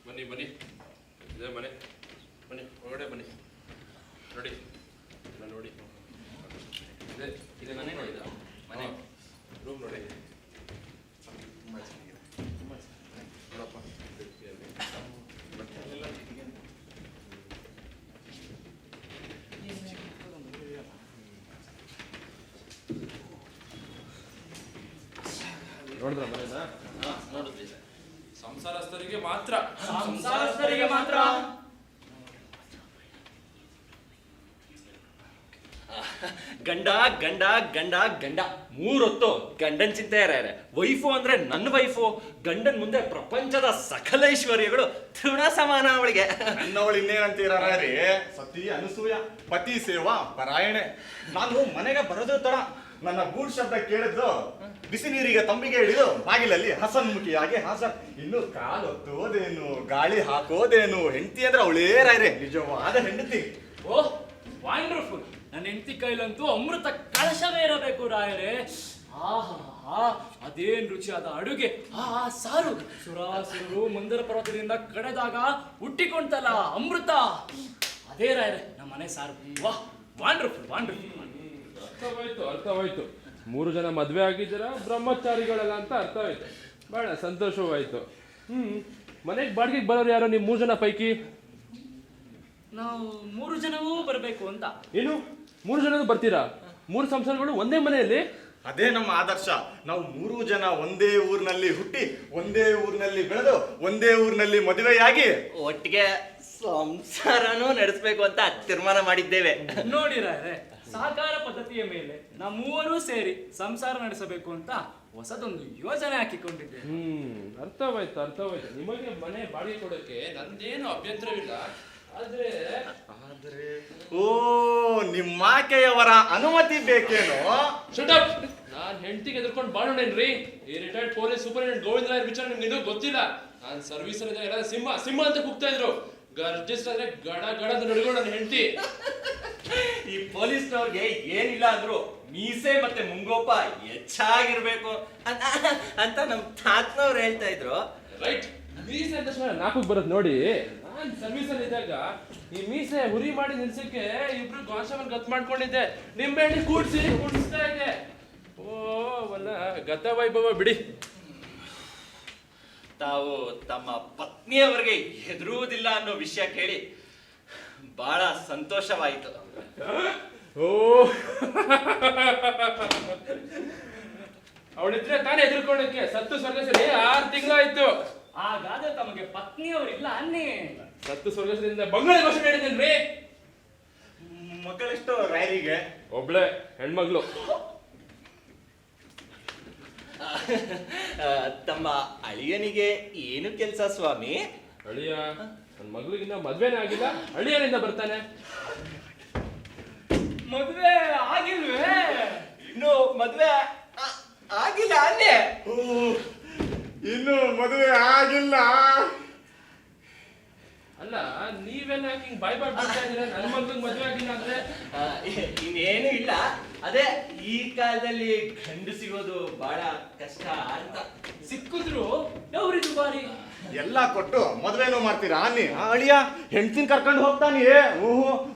ಬನ್ನಿ ಬನ್ನಿ, ಇದೇ ಮನೆ. ಬನ್ನಿ ಹೊರಗಡೆ ಬನ್ನಿ. ನೋಡಿ ನೋಡಿ, ಇದೆ ಇದೆ ಮನೆ ನೋಡಿ, ಮನೆ ರೂಮ್ ನೋಡಿ. ನೋಡಪ್ಪ, ನೋಡಿದ್ರ ಮನೆನಾ? ನೋಡಿದ್ವಿ. ಸಂಸಾರಸ್ಥರಿಗೆ ಮಾತ್ರ, ಸಂಸಾರಸ್ಥರಿಗೆ ಮಾತ್ರ. ಗಂಡ ಗಂಡ ಗಂಡ ಗಂಡ ಮೂರೊತ್ತು ಗಂಡನ್ ಚಿಂತೆ ಇರ. ವೈಫು ಅಂದ್ರೆ ನನ್ನ ವೈಫು. ಗಂಡನ್ ಮುಂದೆ ಪ್ರಪಂಚದ ಸಕಲ ಐಶ್ವರ್ಯಗಳು ತೃಣ ಸಮಾನ ಅವಳಿಗೆ. ನನ್ನವಳು ಇನ್ನೇನಂತೀರ ರೀ? ಸತಿ ಅನಸೂಯ, ಪತಿ ಸೇವಾ ಪರಾಯಣೆ. ನಾನು ಮನೆಗೆ ಬರೋದು ತಡ. ನನ್ನ ಗೂಡ್ ಶಬ್ದ ಕೇಳಿದ್ದು ಬಿಸಿ ನೀರಿಗೆ ತಂಬಿಗೆ ಹಿಡಿದು ಬಾಗಿಲಲ್ಲಿ ಹಸನ್ಮುಖಿಯಾಗಿ ಹಾಸನ್. ಇನ್ನು ಕಾಲೊತ್ತೋದೇನು, ಗಾಳಿ ಹಾಕೋದೇನು, ಹೆಂಡತಿ ಅಂದ್ರೆ ಅವಳೇ ರಾಯ್ರೆ, ನಿಜವಾದ ಹೆಂಡತಿ. ಓಹ್ ವಂಡರ್ಫುಲ್. ನನ್ನ ಹೆಂಡತಿ ಕೈಲಂತೂ ಅಮೃತ ಕಳಶವೇ ಇರಬೇಕು ರಾಯರೇ. ಆಹಾ, ಅದೇನ್ ರುಚಿಯಾದ ಅಡುಗೆ. ಸಾರು ಸುರಾಸುರರು ಮಂದರ ಪರ್ವತದಿಂದ ಕಡೆದಾಗ ಹುಟ್ಟಿಕೊಂತಲ್ಲ ಅಮೃತ, ಅದೇ ರಾಯರೇ ನಮ್ಮ ಮನೆ ಸಾರು. ವಾಹ್, ವಂಡರ್ಫುಲ್ ವಂಡರ್ಫುಲ್. ಅರ್ಥವಾಯ್ತು ಅರ್ಥವಾಯ್ತು. 3 ಜನ ಮದ್ವೆ ಆಗಿದ್ದೀರಾ, ಬ್ರಹ್ಮಚಾರಿಗಳಲ್ಲ ಅಂತ ಅರ್ಥವಾಯ್ತು. ಬಹಳ ಸಂತೋಷವಾಯ್ತು. ಮನೆಗೆ ಬಾಡಿಗೆಗೆ ಬರೋರು ಯಾರು ನೀವು 3 ಜನ ಪೈಕಿ? ನಾವು 3 ಜನವೂ ಬರಬೇಕು ಅಂತ. ಏನು 3 ಜನ ಬರ್ತೀರಾ? 3 ಸಂಸಾರಗಳು ಒಂದೇ ಮನೆಯಲ್ಲಿ? ಅದೇ ನಮ್ಮ ಆದರ್ಶ. ನಾವು 3 ಜನ ಒಂದೇ ಊರಿನಲ್ಲಿ ಹುಟ್ಟಿ, ಒಂದೇ ಊರಿನಲ್ಲಿ ಬೆಳೆದು, ಒಂದೇ ಊರಿನಲ್ಲಿ ಮದುವೆಯಾಗಿ ಒಟ್ಟಿಗೆ ಸಂಸಾರನೂ ನಡೆಸಬೇಕು ಅಂತ ತೀರ್ಮಾನ ಮಾಡಿದ್ದೇವೆ. ನೋಡಿ ರಾಯರೇ, ಸಹಕಾರ ಪದ್ಧತಿಯ ಮೇಲೆ ನಾವು 3 ಸೇರಿ ಸಂಸಾರ ನಡೆಸಬೇಕು ಅಂತ ಹೊಸದೊಂದು ಯೋಜನೆ ಹಾಕಿಕೊಂಡಿದ್ದೇವೆ. ಅರ್ಥವಾಯ್ತು ಅರ್ಥವಾಯ್ತು. ನಿಮಗೆ ಮನೆ ಬಾಡಿಗೆ ಕೊಡೋಕೆ ನಂದೇನು ಅಭ್ಯಂತರವಿಲ್ಲ. ಆದ್ರೆ ಓ, ನಿಮ್ಮಾಕೆಯವರ ಅನುಮತಿ ಬೇಕೇನೋ? ನಾನ್ ಹೆಂಡತಿಗೆ ಎದುರ್ಕೊಂಡು ಬಾಳೋಣೇನ್ರಿ? ಈ ರಿಟೈರ್ಡ್ ಪೊಲೀಸ್ ಸೂಪರಿಂಟೆಂಡೆಂಟ್ ಗೋವಿಂದ ರಾಯರ್ ವಿಚಾರ ನಿಮ್ಗೆ ಇದು ಗೊತ್ತಿಲ್ಲ. ನಾನ್ ಸರ್ವಿಸ್ ಅಲ್ಲಿ ಎಲ್ಲ ಸಿಂಹ ಸಿಂಹ ಅಂತ ಕೂಗ್ತಾ ಇದ್ರು. ಗರ್ಜಿಸ್ತಾದ್ರೆ ಗಡ ಗಡ ಅಂತ ನಡ್ಕೊಂಡು ನನ್ನ ಹೆಂಡತಿ. ಈ ಪೊಲೀಸ್ನವ್ರಿಗೆ ಏನಿಲ್ಲ ಅಂದ್ರು ಮೀಸೆ ಮತ್ತೆ ಮುಂಗೋಪ ಹೆಚ್ಚಾಗಿರ್ಬೇಕು ಅಂತ ನಮ್ ತಾತನವ್ರು ಹೇಳ್ತಾ ಇದ್ರು. ರೈಟ್, ಮೀಸೆ ಅಂತ ನಾಲ್ಕು ಬರೋದು ನೋಡಿ. ನಾನ್ ಸರ್ವಿಸ್ ಅಲ್ಲಿ ಇದ್ದಾಗ ಈ ಮೀಸೆ ಹುರಿ ಮಾಡಿ ನಿಲ್ಸಕ್ಕೆ ಇಬ್ರು ಗಾಶವನ್ ಗತ್ ಮಾಡ್ಕೊಂಡಿದ್ದೆ. ನಿಂಬೆ ಹಣ್ಣಿ ಕೂಡಿಸ್ತಾ ಇದ್ದೆ. ಓ ವಲ್ಲ ಗತ ವೈಭವ ಬಿಡಿ. ತಾವು ತಮ್ಮ ಪತ್ನಿಯವರಿಗೆ ಹೆದರುವುದಿಲ್ಲ ಅನ್ನೋ ವಿಷಯ ಕೇಳಿ ಬಹಳ ಸಂತೋಷವಾಯಿತು. ಓ, ಅವಳಿದ್ರೆ ತಾನೇ ಹೆದರ್ಕೊಳ್ಳಕ್ಕೆ. ಸತ್ತು ಸ್ವರ್ಗಸರಿ 6 ತಿಂಗಳಾಯ್ತು. ಹಾಗಾದ್ರೆ ತಮಗೆ ಪತ್ನಿಯವರಿಲ್ಲ ಅನ್ನಿ? ಸತ್ತು ಸ್ವರ್ಗಸರಿಂದ ಬಂಗಾಳಿ ಭಾಷೆ ಹೇಳಿದ್ದೇನ್ರಿ. ಮಕ್ಕಳೆಷ್ಟು ರಾಯರಿಗೆ? ಒಬ್ಳೆ ಹೆಣ್ಮಗ್ಳು. ತಮ್ಮ ಅಳಿಯನಿಗೆ ಏನು ಕೆಲಸ ಸ್ವಾಮಿ? ಅಳಿಯ ನನ್ನ ಮಗಳಿಗಿನ್ನ ಮದ್ವೆನೇ ಆಗಿಲ್ಲ, ಅಳಿಯನಿಂದ ಬರ್ತಾನೆ. ಮದ್ವೆ ಆಗಿಲ್ವೇ? ಇನ್ನು ಮದ್ವೆ ಆಗಿಲ್ಲ ಅನ್ನೆ? ಇನ್ನು ಮದುವೆ ಆಗಿಲ್ಲ. ಅಲ್ಲ, ನೀವೆಲ್ಲ ಹಿಂಗ್ ಬಾಯ್ ಬಿಡ್ತಾ ಇದ್ರೆ ನನ್ನ ಮಗಳಿಗೆ ಮದ್ವೆ ಆಗಿಲ್ಲ ಅಂದ್ರೆ? ಇನ್ನೇನು ಇಲ್ಲ, ಅದೇ ಈ ಕಾಲದಲ್ಲಿ ಗಂಡು ಸಿಗೋದು ಬಹಳ ಕಷ್ಟ ಅಂತ. ಸಿಕ್ಕಿದ್ರು ಅವ್ರಿ ದುಬಾರಿ. ಎಲ್ಲ ಕೊಟ್ಟು ಮದ್ವೆನೂ ಮಾಡ್ತೀರಾ ಅನ್ನಿ? ಅಳಿಯ ಹೆಂಡ್ತಿನ ಕರ್ಕೊಂಡು ಹೋಗ್ತಾನೆ.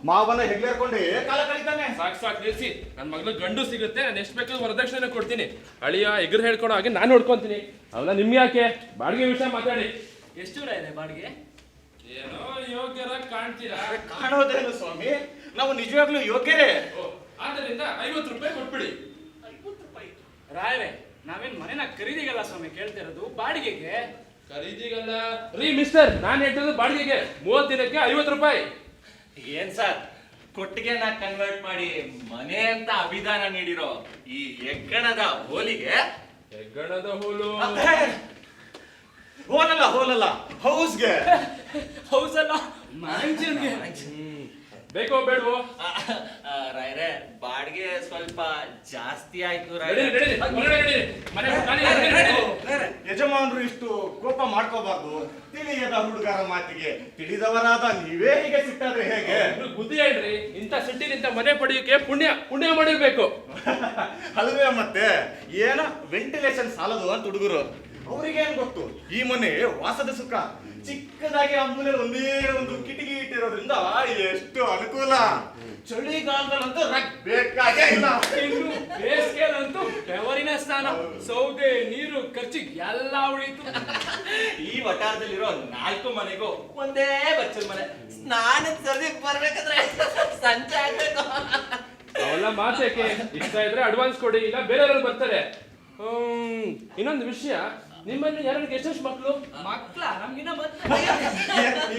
ಮಾವನ ಹೆಗ್ಲೇರ್ಕೊಂಡೆ ಕಾಲ ಕಳಿತಾನೆ. ಸಾಕು ನಿಲ್ಸಿ. ನನ್ನ ಮಗಳು ಗಂಡು ಸಿಗುತ್ತೆ, ನಾನು ಎಷ್ಟು ಬೇಕಾದ್ರೂ ವರದಕ್ಷಿಣೆ ಕೊಡ್ತೀನಿ. ಅಳಿಯ ಎಗರು ಹೇಳ್ಕೊಳೋ ಹಾಗೆ ನಾನು ನೋಡ್ಕೊಂತೀನಿ. ಅವನ್ನ ನಿಮ್ಗೆ ಯಾಕೆ? ಬಾಡಿಗೆ ವಿಷಯ ಮಾತಾಡಿ. ಎಷ್ಟು ಇದೆ ಬಾಡಿಗೆ? ಏನೋ ಯೋಗ್ಯರ ಕಾಣ್ತೀರಾ? ಕಾಣೋದೇನು ಸ್ವಾಮಿ, ನಾವು ನಿಜವಾಗ್ಲೂ ಯೋಗ್ಯರೇ. ಆದ್ದರಿಂದ 50 ರೂಪಾಯಿ ಕೊಟ್ಬಿಡಿ. 50 ರೂಪಾಯಿ? ರಾಯರೇ, ನಾವೇನ್ ಮನೆನ ಖರೀದಿಗಲ್ಲ ಸ್ವಾಮಿ ಕೇಳ್ತಿರೋದು, ಬಾಡಿಗೆಗೆ. ಖರೀದಿಗಲ್ಲ ರೀ ಮಿಸ್ಟರ್, ನಾನು ಹೇಳ್ತಿರೋದು ಬಾಡಿಗೆಗೆ. 30 ದಿನಕ್ಕೆ 50 ರೂಪಾಯಿ. ಏನ್ ಸರ್, ಕೊಟ್ಟಿಗೆನ ಕನ್ವರ್ಟ್ ಮಾಡಿ ಮನೆ ಅಂತ ಅಭಿದಾನ ನೀಡಿರೋ ಈ ಹೆಗ್ಗಣದ ಹೋಲಿಗೆ? ಹೆಗ್ಗಣದ ಹೋಲು ಹೋಲಲ್ಲ ಹೌಸ್ಗೆ. ಹೌಸಲ್ಲ ಮ್ಯಾಂಕ್ಷನ್ಗೆ. ಬೇಕೋ ಬೇಡವೋ? ರಾಯ್ರೆ ಬಾಡಿಗೆ ಸ್ವಲ್ಪ ಜಾಸ್ತಿ ಆಯ್ತು ನಡೀರಿ, ನಡೀರಿ, ಹೊರಗಡೆ ನಡೀರಿ. ಮನೆ ಖಾಲಿ ಇದೆ, ನಡೀರಿ, ನಡೀರಿ. ಯಜಮಾನರು ಇಷ್ಟು ಕೋಪ ಮಾಡ್ಕೋಬಾರ್ದು. ತಿಳಿಯದ ಹುಡುಗರ ಮಾತಿಗೆ ತಿಳಿದವರಾದ ನೀವೇ ಹೀಗೆ ಸಿಟ್ಟಾದ್ರೆ ಹೇಗೆ? ಇಬ್ರು ಬುದ್ಧಿ ಹೇಳ್ರಿ. ಇಂಥ ಸಿಟ್ಟಿನಿಂದ ಮನೆ ಪಡೆಯೋಕೆ ಪುಣ್ಯ ಮಾಡಿರ್ಬೇಕು. ಅಲ್ವೇ ಮತ್ತೆ ಏನ ವೆಂಟಿಲೇಷನ್ ಸಾಲದು ಅಂತ ಹುಡುಗರು. ಅವ್ರಿಗೇನ್ ಗೊತ್ತು ಈ ಮನೆ ವಾಸದ ಸುಖ. ಚಿಕ್ಕದಾಗಿ ಆ ಮೂಲೆ ಒಂದೇ ಒಂದು ಕಿಟಕಿ ಇಟ್ಟಿರೋದ್ರಿಂದ ಎಷ್ಟು ಅನುಕೂಲ. ಚಳಿಗಾಲದಲ್ಲಂತೂ ರಗ್ ಬೇಕಾಗೇ ಇಲ್ಲ. ಇನ್ನು ಬೇಸಿಗೆಯಲ್ಲಂತೂ ಬೆವರಿನ ಸ್ನಾನ, ಸೌದೆ ನೀರು ಖರ್ಚಿಗೆ ಎಲ್ಲ ಉಳಿತು. ಈ ವಟಾರದಲ್ಲಿರೋ 4 ಮನೆಗೂ ಒಂದೇ ಬಚ್ಚಲ್ ಮನೆ. ಸ್ನಾನದ ಸರ್ದಿ ಬರ್ಬೇಕಾದ್ರೆ ಸಂಚೆ ಆಗ್ಬೇಕು. ಅವೆಲ್ಲ ಮಾತೇಕೆ? ಇಷ್ಟ ಇದ್ರೆ ಅಡ್ವಾನ್ಸ್ ಕೊಡಿ, ಇಲ್ಲ ಬೇರೆಯವ್ರಲ್ಲಿ ಬರ್ತಾರೆ. ಇನ್ನೊಂದು ವಿಷಯ, ನಿಮ್ಮಲ್ಲಿ ಯಾರಿಗೆ ಎಷ್ಟೆಷ್ಟು ಮಕ್ಕಳು? ಮಕ್ಳ ನಮ್ಗಿನ್ನ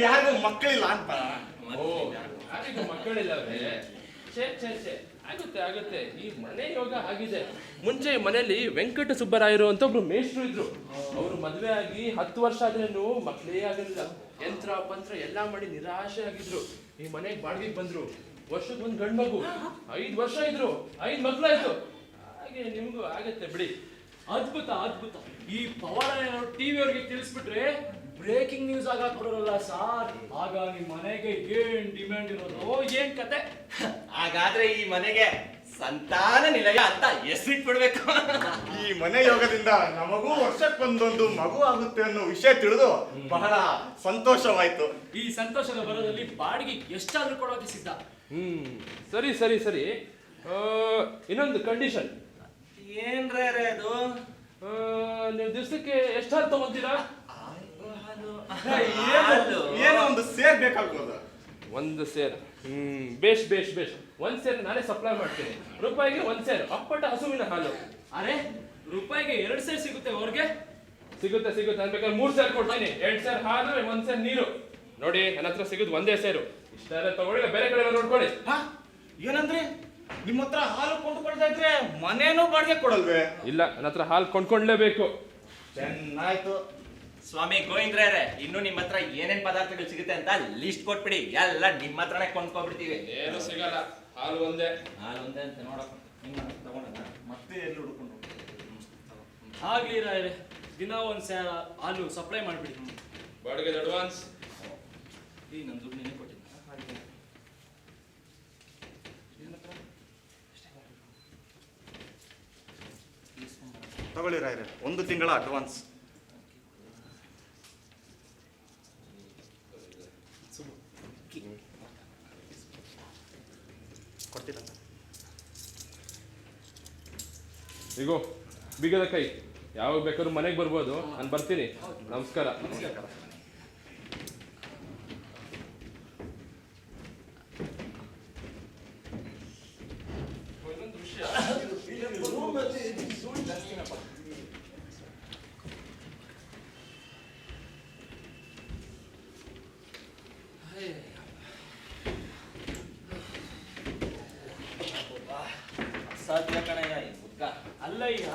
ಯಾರಿಗೂ ಮಕ್ಕಳಿಲ್ಲ ಅಂತ. ಯಾರಿಗೂ ಮಕ್ಕಳಿಲ್ಲವೇ? ಛೇ ಆಗುತ್ತೆ. ಈ ಮನೆ ಯೋಗ ಆಗಿದೆ. ಮುಂಚೆ ಮನೆಯಲ್ಲಿ ವೆಂಕಟ ಸುಬ್ಬರಾಯರು ಅಂತ ಒಬ್ರು ಮೇಷ್ಟ್ರು ಇದ್ರು. ಅವರು ಮದುವೆ ಆಗಿ 10 ವರ್ಷ ಆದ್ರೇನು ಮಕ್ಕಳೇ ಆಗಿರಲಿಲ್ಲ. ಯಂತ್ರ ಪಂತ್ರ ಎಲ್ಲಾ ಮಾಡಿ ನಿರಾಶೆ ಆಗಿದ್ರು. ಈ ಮನೆಗೆ ಬಾಡಿಗೆಗೆ ಬಂದ್ರು. ವರ್ಷಕ್ಕೆ ಒಂದು ಗಂಡು ಮಗು. 5 ವರ್ಷ ಇದ್ರು, 5 ಮಕ್ಕಳಾಯ್ತು. ಹಾಗೆ ನಿಮ್ಗೂ ಆಗತ್ತೆ ಬಿಡಿ. ಅದ್ಭುತ. ಈ ಪವಾಡ ಏನಾದ್ರು ಟಿವಿ ಅವ್ರಿಗೆ ತಿಳಿಸ್ಬಿಟ್ರೆ ಬ್ರೇಕಿಂಗ್ ನ್ಯೂಸ್ ಆಗ ಕೊಡೋರಲ್ಲ ಸಾರ್. ಆಗ ನಿಮ್ ಮನೆಗೆ ಏನ್ ಡಿಮ್ಯಾಂಡ್ ಇರೋದು, ಏನ್ ಕತೆ. ಹಾಗಾದ್ರೆ ಈ ಮನೆಗೆ ಸಂತಾನ ನಿಲಯ ಅಂತ ಹೆಸರಿಟ್ಬಿಡ್ಬೇಕು. ಈ ಮನೆ ಯೋಗದಿಂದ ನಮಗೂ ವರ್ಷಕ್ಕೊಂದೊಂದು ಮಗು ಆಗುತ್ತೆ ಅನ್ನೋ ವಿಷಯ ತಿಳಿದು ಬಹಳ ಸಂತೋಷವಾಯ್ತು. ಈ ಸಂತೋಷದ ಬರೋದಲ್ಲಿ ಬಾಡಿಗೆ ಎಷ್ಟಾದ್ರೂ ಕೊಡೋಕೆ ಸಿದ್ಧ. ಸರಿ. ಇನ್ನೊಂದು ಕಂಡೀಷನ್. ಏನ್ರೇ ಅದು? ನೀವು ದಿವಸಕ್ಕೆ ಎಷ್ಟಾದ್ರು ತಗೊಂತೀರಾ? ಏನೋ ಒಂದು ಸೇರ್ ಬೇಕಾಗ್ಬೋದು. ಒಂದು ಸೇರ್. ಬೇಷ್. ಒಂದ್ ಸೇರ್ ನಾನೇ ಸಪ್ಲೈ ಮಾಡ್ತೀನಿ. ರೂಪಾಯಿಗೆ 1 ಸೇರ್ ಅಪ್ಪಟ ಹಸುವಿನ ಹಾಲು. ಅರೆ, ರೂಪಾಯಿಗೆ 2 ಸೇರ್ ಸಿಗುತ್ತೆ ಅವ್ರಿಗೆ? ಸಿಗುತ್ತೆ. ಅನ್ಬೇಕಾದ್ರೆ 3 ಸೇರ್ ಕೊಡ್ತೀನಿ. 2 ಸೇರ್ ಹಾಲು, 1 ಸೇರ್ ನೀರು. ನೋಡಿ, ನನ್ನ ಹತ್ರ ಸಿಗೋದು ಒಂದೇ ಸೇರು. ಇಷ್ಟ ತಗೊಳ್ಳಿ, ಬೇರೆ ಕಡೆ ನೋಡ್ಕೊಳ್ಳಿ. ಏನಂದ್ರೆ ನಿಮ್ಮ ಹತ್ರ ಹಾಲು ಕೊಂಡ್ಕೊಳ್ತಾ ಇದ್ರೆ ಮನೇನೂ ಬಾಡಿಗೆ ಕೊಡಲ್ವೇ? ಇಲ್ಲ, ನನ್ನ ಹತ್ರ ಹಾಲು ಕೊಂಡ್ಕೊಂಡ್ಲೇಬೇಕು. ಚೆನ್ನಾಯ್ತು. ಸ್ವಾಮಿ ಗೋವಿಂದ್ರೇ, ಇನ್ನು ನಿಮ್ಮ ಹತ್ರ ಏನೇನ್ ಪದಾರ್ಥಗಳು ಸಿಗುತ್ತೆ ಅಂತ ಲಿಸ್ಟ್ ಕೊಟ್ಬಿಡಿ. ಎಲ್ಲ ನಿಮ್ಮ ಹತ್ರನೇ ಕೊಂಡ್ಕೊಬಿಡ್ತೀವಿ. ಏನು ಸಿಗಲ್ಲ, ಹಾಲು ಒಂದೇ. ಹಾಲು ಒಂದೇ ಅಂತ ನೋಡಪ್ಪ. ತಗೊಂಡ ಮತ್ತೆ ಎಲ್ಲಿ ಹುಡ್ಕೊಂಡು ಆಗ್ಲಿ ರಾಯರೇ, ದಿನ 1 ಸೇರ್ ಹಾಲು ಸಪ್ಲೈ ಮಾಡ್ಬಿಡಿ. ಬಾಡಿಗೆ ಅಡ್ವಾನ್ಸ್. ಈ ನನ್ನ ದುಡ್ಡು ನೀನೇ ಕೊಟ್ಟಿದ್ದ. ತಗೊಳ್ಳಿ ರಾಯ್ರೆ, 1 ತಿಂಗಳ ಅಡ್ವಾನ್ಸ್. ಕೊಡ್ತೀರಾ? ಈಗೋ ಬೀಗದ ಕೈ. ಯಾವಾಗ ಬೇಕಾದ್ರೂ ಮನೆಗೆ ಬರ್ಬೋದು. ನಾನು ಬರ್ತೀನಿ. ನಮಸ್ಕಾರ. ಸಾಧ್ಯ ಕಣಯ್ಯ ಈ ಮುದ್ಕ. ಅಲ್ಲಯ್ಯ,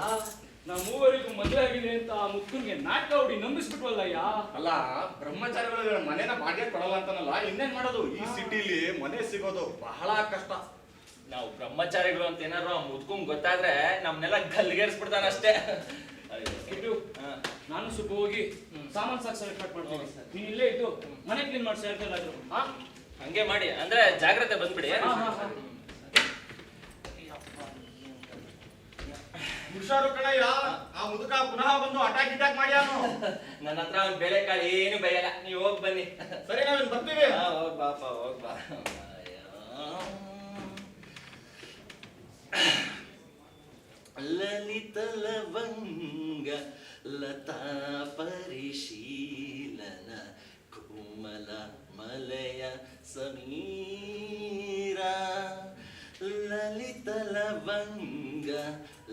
ನಾ ಮೂವರಿಗೂ ಮದುವೆ ಆಗಿದೆ ಅಂತ ಆ ಮುಕ್ಕನ್ಗೆ ನಾಟಕ ಹೊಡಿ ನಂಬಿಸ್ಬಿಟ್ವಲ್ಲಯ್ಯ. ಅಲ್ಲ, ಬ್ರಹ್ಮಚಾರಿಗಳು ಮನೇನ ಬಾಡಿಗೆ ಕೊಡಲ್ಲ ಅಂತನಲ್ಲ, ಇನ್ನೇನ್ ಮಾಡೋದು? ಈ ಸಿಟಿಲಿ ಮನೆ ಸಿಗೋದು ಬಹಳ ಕಷ್ಟ. ನಾವು ಬ್ರಹ್ಮಚಾರಿಗಳು ಅಂತ ಏನಾದ್ರು ಆ ಮುದ್ಕಂಗ್ ಗೊತ್ತಾದ್ರೆ ನಮ್ನೆಲ್ಲ ಗಲ್ಗೇರಿಸ್ಬಿಡ್ತಾನಷ್ಟೇ. ಇದು ನಾನು ಸ್ವಲ್ಪ ಹೋಗಿ ಸಾಮಾನ್ ಸಾಕು ಸೆಲೆಕ್ಟ್ ಮಾಡ್ತೀನಿ. ನೀನ್ ಇಲ್ಲೇ ಇದ್ದು ಮನೆ ಕ್ಲೀನ್ ಮಾಡಿ ಸೇರ್ಕಲ್ಲಾದ್ರು. ಹಂಗೆ ಮಾಡಿ, ಅಂದ್ರೆ ಜಾಗ್ರತೆ ಬಂದ್ಬಿಡಿ. ಹುಷಾರು ಕಣಯ್ಯ, ಆ ಮುದುಕ ಪುನಃ ಬಂದು ಅಟ್ಯಾಕ್ ಮಾಡ್ಯಾನು. ನನ್ನ ಹತ್ರ ಒಂದ್ ಬೇಳೆಕಾಳು ಏನು ಬೇಯಲ್ಲ, ನೀವು ಹೋಗಿ ಬನ್ನಿ. ಸರಿ, ನಾವೇನ್ ಬರ್ತೀವಿ. ಹೋಗ್ ಬಾಪ, ಹೋಗ್ ಬಾ. ಲಲಿತ ಲವಂಗ ಲತಾ ಪರಿಶೀಲನ ಕೋಮಲ ಮಲಯ ಸಮೀರ. ಲಲಿತ ಲವಂಗ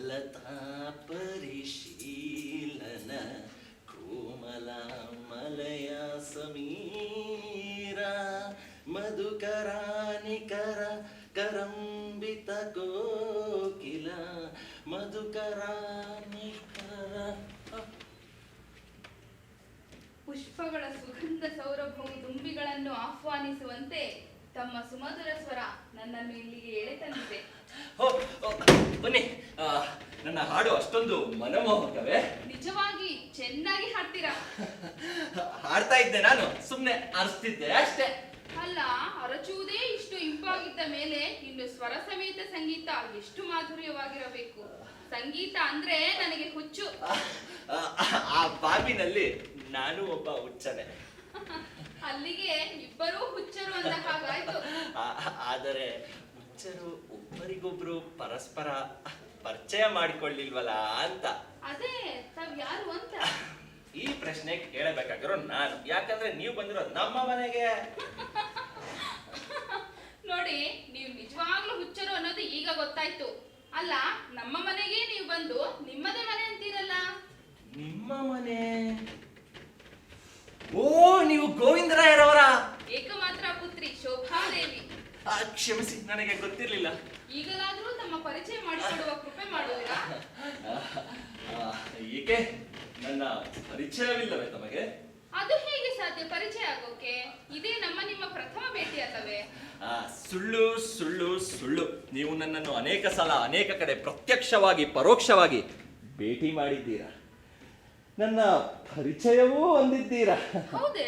ಲತಾ ಪರಿಶೀಲನ ಕೋಮಲ ಮಲಯ ಸಮೀರ. ಮಧುಕರಾನಿಕರ ಕರಂಬಿತ ಕೋಕಿಲ ಮಧುಕರಾನಿಕರ. ಪುಷ್ಪಗಳ ಸುಗಂಧ ಸೌರಭವು ದುಂಬಿಗಳನ್ನು ಆಹ್ವಾನಿಸುವಂತೆ ತಮ್ಮ ಸುಮಧುರ ಸ್ವರ ನನ್ನನ್ನು ಇಲ್ಲಿಗೆ ಎಳೆ ತಂದಿದೆ. ಓ ಓ, ಬನ್ನಿ. ನನ್ನ ಹಾಡು ಅಷ್ಟೊಂದು ಮನಮೋಹಕವೇ? ನಿಜವಾಗಿ ಚೆನ್ನಾಗಿ ಹಾಡ್ತೀರಾ. ಹಾಡ್ತಾ ಇದ್ದೆ, ನಾನು ಸುಮ್ನೆ ಅರಿಸ್ತಿದ್ದೆ ಅಷ್ಟೇ. ಅಲ್ಲ, ಅರಚುವುದೇ ಇಷ್ಟು ಇಂಪಾಗಿದ್ದ ಮೇಲೆ ಇನ್ನು ಸ್ವರ ಸಮೇತ ಸಂಗೀತ ಎಷ್ಟು ಮಾಧುರ್ಯವಾಗಿರಬೇಕು. ಸಂಗೀತ ಅಂದ್ರೆ ನನಗೆ ಹುಚ್ಚು. ಆ ಬಾಬಿನಲ್ಲಿ ನಾನು ಒಬ್ಬ ಹುಚ್ಚನೆ. ಅಲ್ಲಿಗೆ ಇಬ್ಬರೂ ಹುಚ್ಚರು ಅಂದ ಹಾಗಾಯ್ತು. ಆದರೆ ಹುಚ್ಚರು ಒಬ್ಬರಿಗೊಬ್ರು ಪರಸ್ಪರ ಪರಿಚಯ ಮಾಡಿಕೊಳ್ಳಿಲ್ವಲ್ಲ ಅಂತ. ಅದೇ ತಾವ್ ಯಾರು ಅಂತ. ಈ ಪ್ರಶ್ನೆ ಕೇಳಬೇಕಾಗಿರೋ ನಾನು, ಯಾಕಂದ್ರೆ ನೀವು ಬಂದಿರೋದು ನಮ್ಮ ಮನೆಗೆ. ನೋಡಿ, ನೀವು ನಿಜವಾಗ್ಲೂ ಹುಚ್ಚರು ಅನ್ನೋದು ಈಗ ಗೊತ್ತಾಯ್ತು. ಅಲ್ಲ, ನಮ್ಮ ಮನೆಗೆ ನೀವು ಬಂದು ನಿಮ್ಮದೇ ಮನೆ ಅಂತೀರಲ್ಲ. ನಿಮ್ಮ ಮನೆ? ಓ, ನೀವು ಗೋವಿಂದರಾಯರವರ ಏಕಮಾತ್ರ ಪುತ್ರಿ ಶೋಭಾದೇವಿ. ಕ್ಷಮಿಸಿ, ನನಗೆ ಗೊತ್ತಿರ್ಲಿಲ್ಲ. ಈಗಲಾದ್ರೂ ತಮ್ಮ ಪರಿಚಯ ಮಾಡಿಕೊಡುವ ಕೃಪೆ ಮಾಡುವಿರಾ? ಏಕೆ, ನನ್ನ ಪರಿಚಯವಿಲ್ಲವೇ ತಮಗೆ? ಅದು ಹೇಗೆ ಸಾಧ್ಯ ಪರಿಚಯ ಆಗೋಕೆ? ಇದೇ ನಿಮ್ಮ ಪ್ರಥಮ ಭೇಟಿ ಅಲ್ಲವೇ? ಸುಳ್ಳು ಸುಳ್ಳು ಸುಳ್ಳು. ನೀವು ನನ್ನನ್ನು ಅನೇಕ ಸಲ ಅನೇಕ ಕಡೆ ಪ್ರತ್ಯಕ್ಷವಾಗಿ ಪರೋಕ್ಷವಾಗಿ ಭೇಟಿ ಮಾಡಿದ್ದೀರಾ. ನನ್ನ ಪರಿಚಯವೂ ಹೊಂದಿದ್ದೀರಾ. ಹೌದೇ?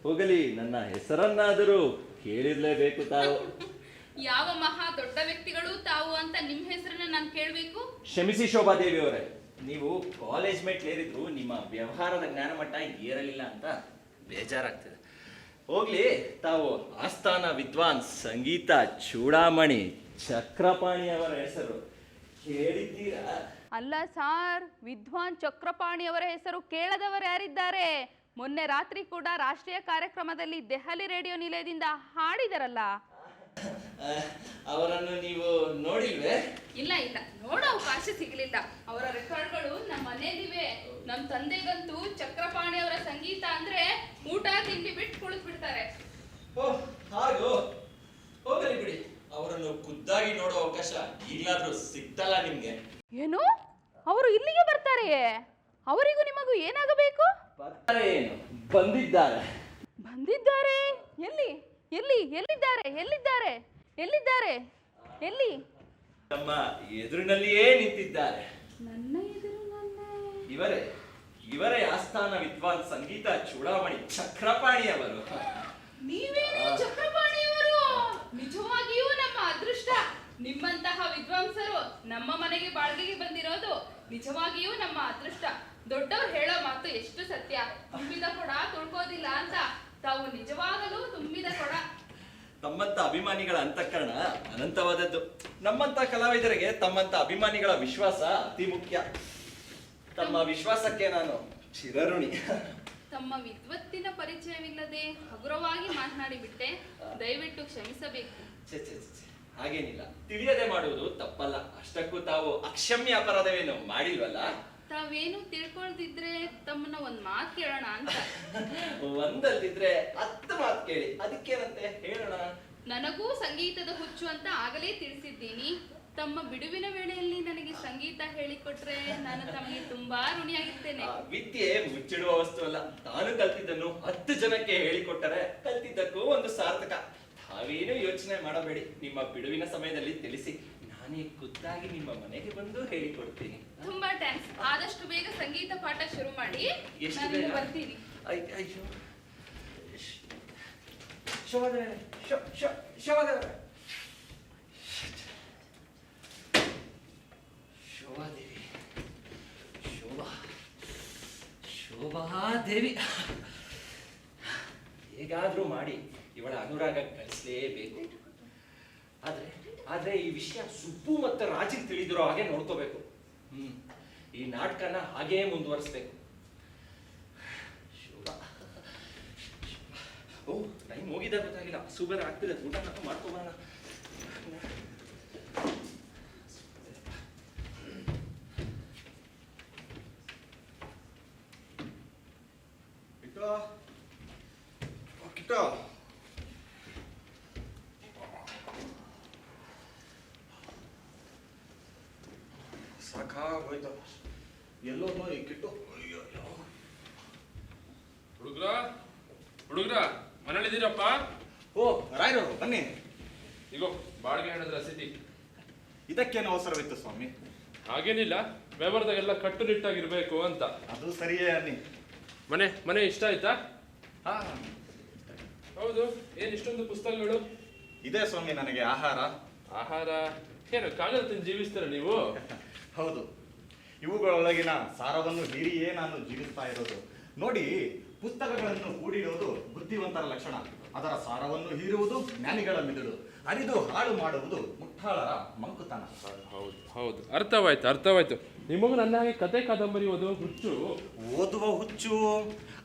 ಹೋಗಲಿ, ನನ್ನ ಹೆಸರನ್ನಾದರೂ ಕೇಳಿರ್ಲೇಬೇಕು ತಾವು. ಯಾವ ಮಹಾ ದೊಡ್ಡ ವ್ಯಕ್ತಿಗಳು ತಾವು ಅಂತ ನಿಮ್ ಹೆಸರನ್ನ ನಾನು ಕೇಳ್ಬೇಕು? ಕ್ಷಮಿಸಿ ಶೋಭಾದೇವಿ ಅವರೇ, ನೀವು ಕಾಲೇಜ್ ಮೇಟ್ ಏರಿದ್ರು ನಿಮ್ಮ ವ್ಯವಹಾರದ ಜ್ಞಾನ ಮಟ್ಟ ಏರಲಿಲ್ಲ ಅಂತ ಬೇಜಾರಾಗ್ತದೆ. ಹೋಗ್ಲಿ, ತಾವು ಆಸ್ಥಾನ ವಿದ್ವಾನ್ ಸಂಗೀತ ಚೂಡಾಮಣಿ ಚಕ್ರಪಾಣಿ ಅವರ ಹೆಸರು ಕೇಳಿದ್ದೀರಾ? ಅಲ್ಲ ಸಾರ್, ವಿದ್ವಾನ್ ಚಕ್ರಪಾಣಿ ಅವರ ಹೆಸರು ಕೇಳದವರು ಯಾರಿದ್ದಾರೆ? ಮೊನ್ನೆ ರಾತ್ರಿ ಕೂಡ ರಾಷ್ಟ್ರೀಯ ಕಾರ್ಯಕ್ರಮದಲ್ಲಿ ದೆಹಲಿ ರೇಡಿಯೋ ನಿಲಯದಿಂದ ಹಾಡಿದರಲ್ಲ. ಅವರನ್ನು ನೀವು ನೋಡಿಲ್ವೇ? ಇಲ್ಲ ಇಲ್ಲ, ನೋಡೋ ಅವಕಾಶ ಸಿಗಲಿಲ್ಲ. ಅವರ ರೆಕಾರ್ಡ್ಗಳು ನಮ್ಮ ಮನೆಯಲ್ಲಿವೆ. ನಮ್ಮ ತಂದೆಗಂತೂ ಚಕ್ರಪಾಣಿ ಅವರ ಸಂಗೀತ ಅಂದ್ರೆ ಊಟ ತಿಂಡಿ ಬಿಟ್ಟು ಕುಳಿತು ಬಿಡ್ತಾರೆ. ಹಾಗೋ, ಹೋಗಲಿ ಬಿಡಿ. ಅವರನ್ನು ಖುದ್ದಾಗಿ ನೋಡೋ ಅವಕಾಶ ಈಗಲಾದ್ರೂ ಸಿಗ್ತಲ್ಲ ನಿಮ್ಗೆ? ಏನು, ಅವರು ಇಲ್ಲಿಗೆ ಬರ್ತಾರೆಯೇ? ಅವರಿಗೂ ನಿಮಗೂ ಏನಾಗಬೇಕು? ಬರ್ತಾರೆ ಏನು, ಬಂದಿದ್ದಾರೆ. ಬಂದಿದ್ದಾರೆ? ಎಲ್ಲಿ ಎಲ್ಲಿ ಎಲ್ಲಿದ್ದಾರೆ ಎಲ್ಲಿದ್ದಾರೆ ಎಲ್ಲಿದ್ದಾರೆ ಎಲ್ಲಿ? ನಮ್ಮ ಎದುರಿನಲ್ಲಿಯೇ ನಿಂತಿದ್ದಾರೆ. ನನ್ನ ಎದುರು? ಇವರೇ ಆಸ್ಥಾನ ವಿದ್ವಾನ್ ಸಂಗೀತ ಚೂಡಾಮಣಿ ಚಕ್ರಪಾಣಿ ಅವರು. ನೀವೇನು ಚಕ್ರಪಾಣಿಯವರು? ನಿಜವಾಗಿಯೂ ನಮ್ಮ ಅದೃಷ್ಟ. ನಿಮ್ಮಂತಹ ವಿದ್ವಾಂಸರು ನಮ್ಮ ಮನೆಗೆ ಬಾಳ್ಗೆಗೆ ಬಂದಿರೋದು ನಿಜವಾಗಿಯೂ ನಮ್ಮ ಅದೃಷ್ಟ. ದೊಡ್ಡವ್ರು ಹೇಳೋ ಮಾತು ಎಷ್ಟು ಸತ್ಯ. ತುಂಬಿದ ಕೊಡ ತುಳ್ಕೋದಿಲ್ಲ ಅಂತ. ತಾವು ನಿಜವಾಗಲೂ ತುಂಬಿದ ಕೊಡ. ತಮ್ಮಂತ ಅಭಿಮಾನಿಗಳ ಅಂತಃಕರಣ ಅನಂತವಾದದ್ದು. ನಮ್ಮಂತ ಕಲಾವಿದರಿಗೆ ತಮ್ಮಂತ ಅಭಿಮಾನಿಗಳ ವಿಶ್ವಾಸ ಅತಿ ಮುಖ್ಯ. ತಮ್ಮ ವಿಶ್ವಾಸಕ್ಕೆ ನಾನು ಚಿರಋಣಿ. ತಮ್ಮ ವಿದ್ವತ್ತಿನ ಪರಿಚಯವಿಲ್ಲದೆ ಹಗುರವಾಗಿ ಮಾತನಾಡಿಬಿಟ್ಟೆ, ದಯವಿಟ್ಟು ಕ್ಷಮಿಸಬೇಕು. ಹಾಗೇನಿಲ್ಲ, ತಿಳಿಯದೆ ಮಾಡುವುದು ತಪ್ಪಲ್ಲ. ಅಷ್ಟಕ್ಕೂ ತಾವು ಅಕ್ಷಮ್ಯ ಅಪರಾಧವೇನು ಮಾಡಿಲ್ವಲ್ಲ? ತಾವೇನು ತಿಳ್ಕೊಳ್ದಿದ್ರೆ ತಮ್ಮನ್ನ ಒಂದ್ ಮಾತು ಕೇಳೋಣ ಅಂತ. ಒಂದಲ್ದಿದ್ರೆ 10 ಮಾತು ಕೇಳಿ, ಅದಕ್ಕೇನಂತೆ ಹೇಳೋಣ. ನನಗೂ ಸಂಗೀತದ ಹುಚ್ಚು ಅಂತ ಆಗಲೇ ತಿಳಿಸಿದ್ದೀನಿ. ತಮ್ಮ ಬಿಡುವಿನ ವೇಳೆಯಲ್ಲಿ ನನಗೆ ಸಂಗೀತ ಹೇಳಿಕೊಟ್ರೆ ನಾನು ತಮಗೆ ತುಂಬಾ ಋಣಿಯಾಗಿರ್ತೇನೆ. ವಿದ್ಯೆ ಮುಚ್ಚಿಡುವ ವಸ್ತು ಅಲ್ಲ. ತಾನು ಕಲ್ತಿದ್ದನ್ನು 10 ಜನಕ್ಕೆ ಹೇಳಿಕೊಟ್ಟರೆ ಕಲ್ತಿದ್ದಕ್ಕೂ ಒಂದು ಸಾರ್ಥಕ. ತಾವೇನು ಯೋಚನೆ ಮಾಡಬೇಡಿ. ನಿಮ್ಮ ಬಿಡುವಿನ ಸಮಯದಲ್ಲಿ ತಿಳಿಸಿ, ನಾನೇ ಖುದ್ದಾಗಿ ನಿಮ್ಮ ಮನೆಗೆ ಬಂದು ಹೇಳಿಕೊಡ್ತೀನಿ. ತುಂಬಾ ಥ್ಯಾಂಕ್ಸ್. ಆದಷ್ಟು ಬೇಗ ಸಂಗೀತ ಪಾಠ ಶುರು ಮಾಡಿ. ಎಷ್ಟು ನಾನು ಬೇಗ? ಬರ್ತೀನಿ. ಅಯ್ಯೋ, ಶೋಭಾದೇವಿ, ಶೋಭಾದೇವಿ, ಶೋಭಾದೇವಿ, ಹೇಗಾದ್ರೂ ಮಾಡಿ ಇವಳ ಅನುರಾಗ ಗಳಿಸಲೇಬೇಕು. ಆದ್ರೆ ಈ ವಿಷಯ ಸುಬ್ಬು ಮತ್ತು ರಾಜಿಗೆ ತಿಳಿದಿರೋ ಹಾಗೆ ನೋಡ್ಕೋಬೇಕು. ಈ ನಾಟಕನ ಹಾಗೇ ಮುಂದುವರಿಸ್ಬೇಕು. ಶೋಭಾ, ಓ ಟೈಮ್ ಹೋಗಿದ್ದ ಗೊತ್ತಾಗಿಲ್ಲ. ಸುಬೇರೆ ಆಗ್ತಿದೆ. ಊಟ ಮಾಡ್ಕೊಬೋಣ. ಸಾಕಾಗೋಯ್ತು. ಎಲ್ಲೋ ಈ ಕಿಟ್ಟು. ಹುಡುಗ್ರ ಮನೇಲಿದ್ದೀರಪ್ಪ? ಓ ರಾಯರವರು ಬನ್ನಿ. ಇಗೋ ಬಾಡಿಗೆ ಹಣದ ರಸೀದಿ. ಇದಕ್ಕೇನು ಅವಸರವಿತ್ತು ಸ್ವಾಮಿ? ಹಾಗೇನಿಲ್ಲ, ವ್ಯವಹಾರದಾಗೆಲ್ಲ ಕಟ್ಟುನಿಟ್ಟಾಗಿರ್ಬೇಕು ಅಂತ. ಅದು ಸರಿಯೇ ಅನ್ನಿ. ಮನೆ ಇಷ್ಟ ಆಯ್ತಾ? ಹಾ ಹೌದು. ಏನ್ ಇಷ್ಟೊಂದು ಪುಸ್ತಕಗಳು? ಇದೇ ಸ್ವಾಮಿ ನನಗೆ ಆಹಾರ. ಏನು ಕಾಗದ ತಿಂದು ಜೀವಿಸ್ತೀರ ನೀವು? ಹೌದು, ಇವುಗಳೊಳಗಿನ ಸಾರವನ್ನು ಹೀರಿಯೇ ನಾನು ಜೀವಿಸ್ತಾ ಇರೋದು. ನೋಡಿ, ಪುಸ್ತಕಗಳನ್ನು ಕೂಡಿಡುವುದು ಬುದ್ಧಿವಂತರ ಲಕ್ಷಣ, ಅದರ ಸಾರವನ್ನು ಹೀರುವುದು ಜ್ಞಾನಿಗಳ ಮಿದುಳು, ಅರಿದು ಹಾಳು ಮಾಡುವುದು ಮುಟ್ಟಾಳರ ಮಂಕುತನ. ಹೌದು, ಅರ್ಥವಾಯ್ತು. ನಿಮಗೂ ನನ್ನ ಹಾಗೆ ಕತೆ ಕಾದಂಬರಿ ಓದುವ ಹುಚ್ಚು? ಓದುವ ಹುಚ್ಚು,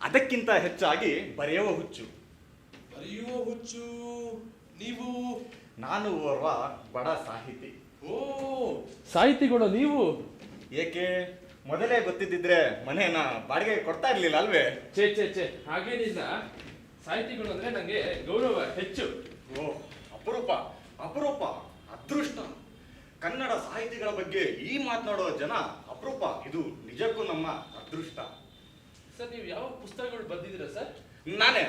ಅದಕ್ಕಿಂತ ಹೆಚ್ಚಾಗಿ ಬರೆಯುವ ಹುಚ್ಚು. ಬರೆಯುವ ಹುಚ್ಚು ನೀವು? ನಾನು ಓರ್ವ ಬಡ ಸಾಹಿತಿ. ಓ, ಸಾಹಿತಿಗಳು ನೀವು? ಏಕೆ, ಮೊದಲೇ ಗೊತ್ತಿದ್ದಿದ್ರೆ ಮನೆಯನ್ನ ಬಾಡಿಗೆ ಕೊಡ್ತಾ ಇರ್ಲಿಲ್ಲ ಅಲ್ವೇ? ಛೇ ಹಾಗೇನಿಲ್ಲ. ಸಾಹಿತಿಗಳು ಅಂದ್ರೆ ನಂಗೆ ಗೌರವ ಹೆಚ್ಚು. ಓ, ಅಪರೂಪ, ಅದೃಷ್ಟ. ಕನ್ನಡ ಸಾಹಿತಿಗಳ ಬಗ್ಗೆ ಈ ಮಾತನಾಡೋ ಜನ ಅಪರೂಪ. ಇದು ನಿಜಕ್ಕೂ ನಮ್ಮ ಅದೃಷ್ಟ. ಸರ್, ನೀವು ಯಾವ ಪುಸ್ತಕಗಳು ಬರ್ದಿದ್ದೀರಾ ಸರ್? ನಾನೇ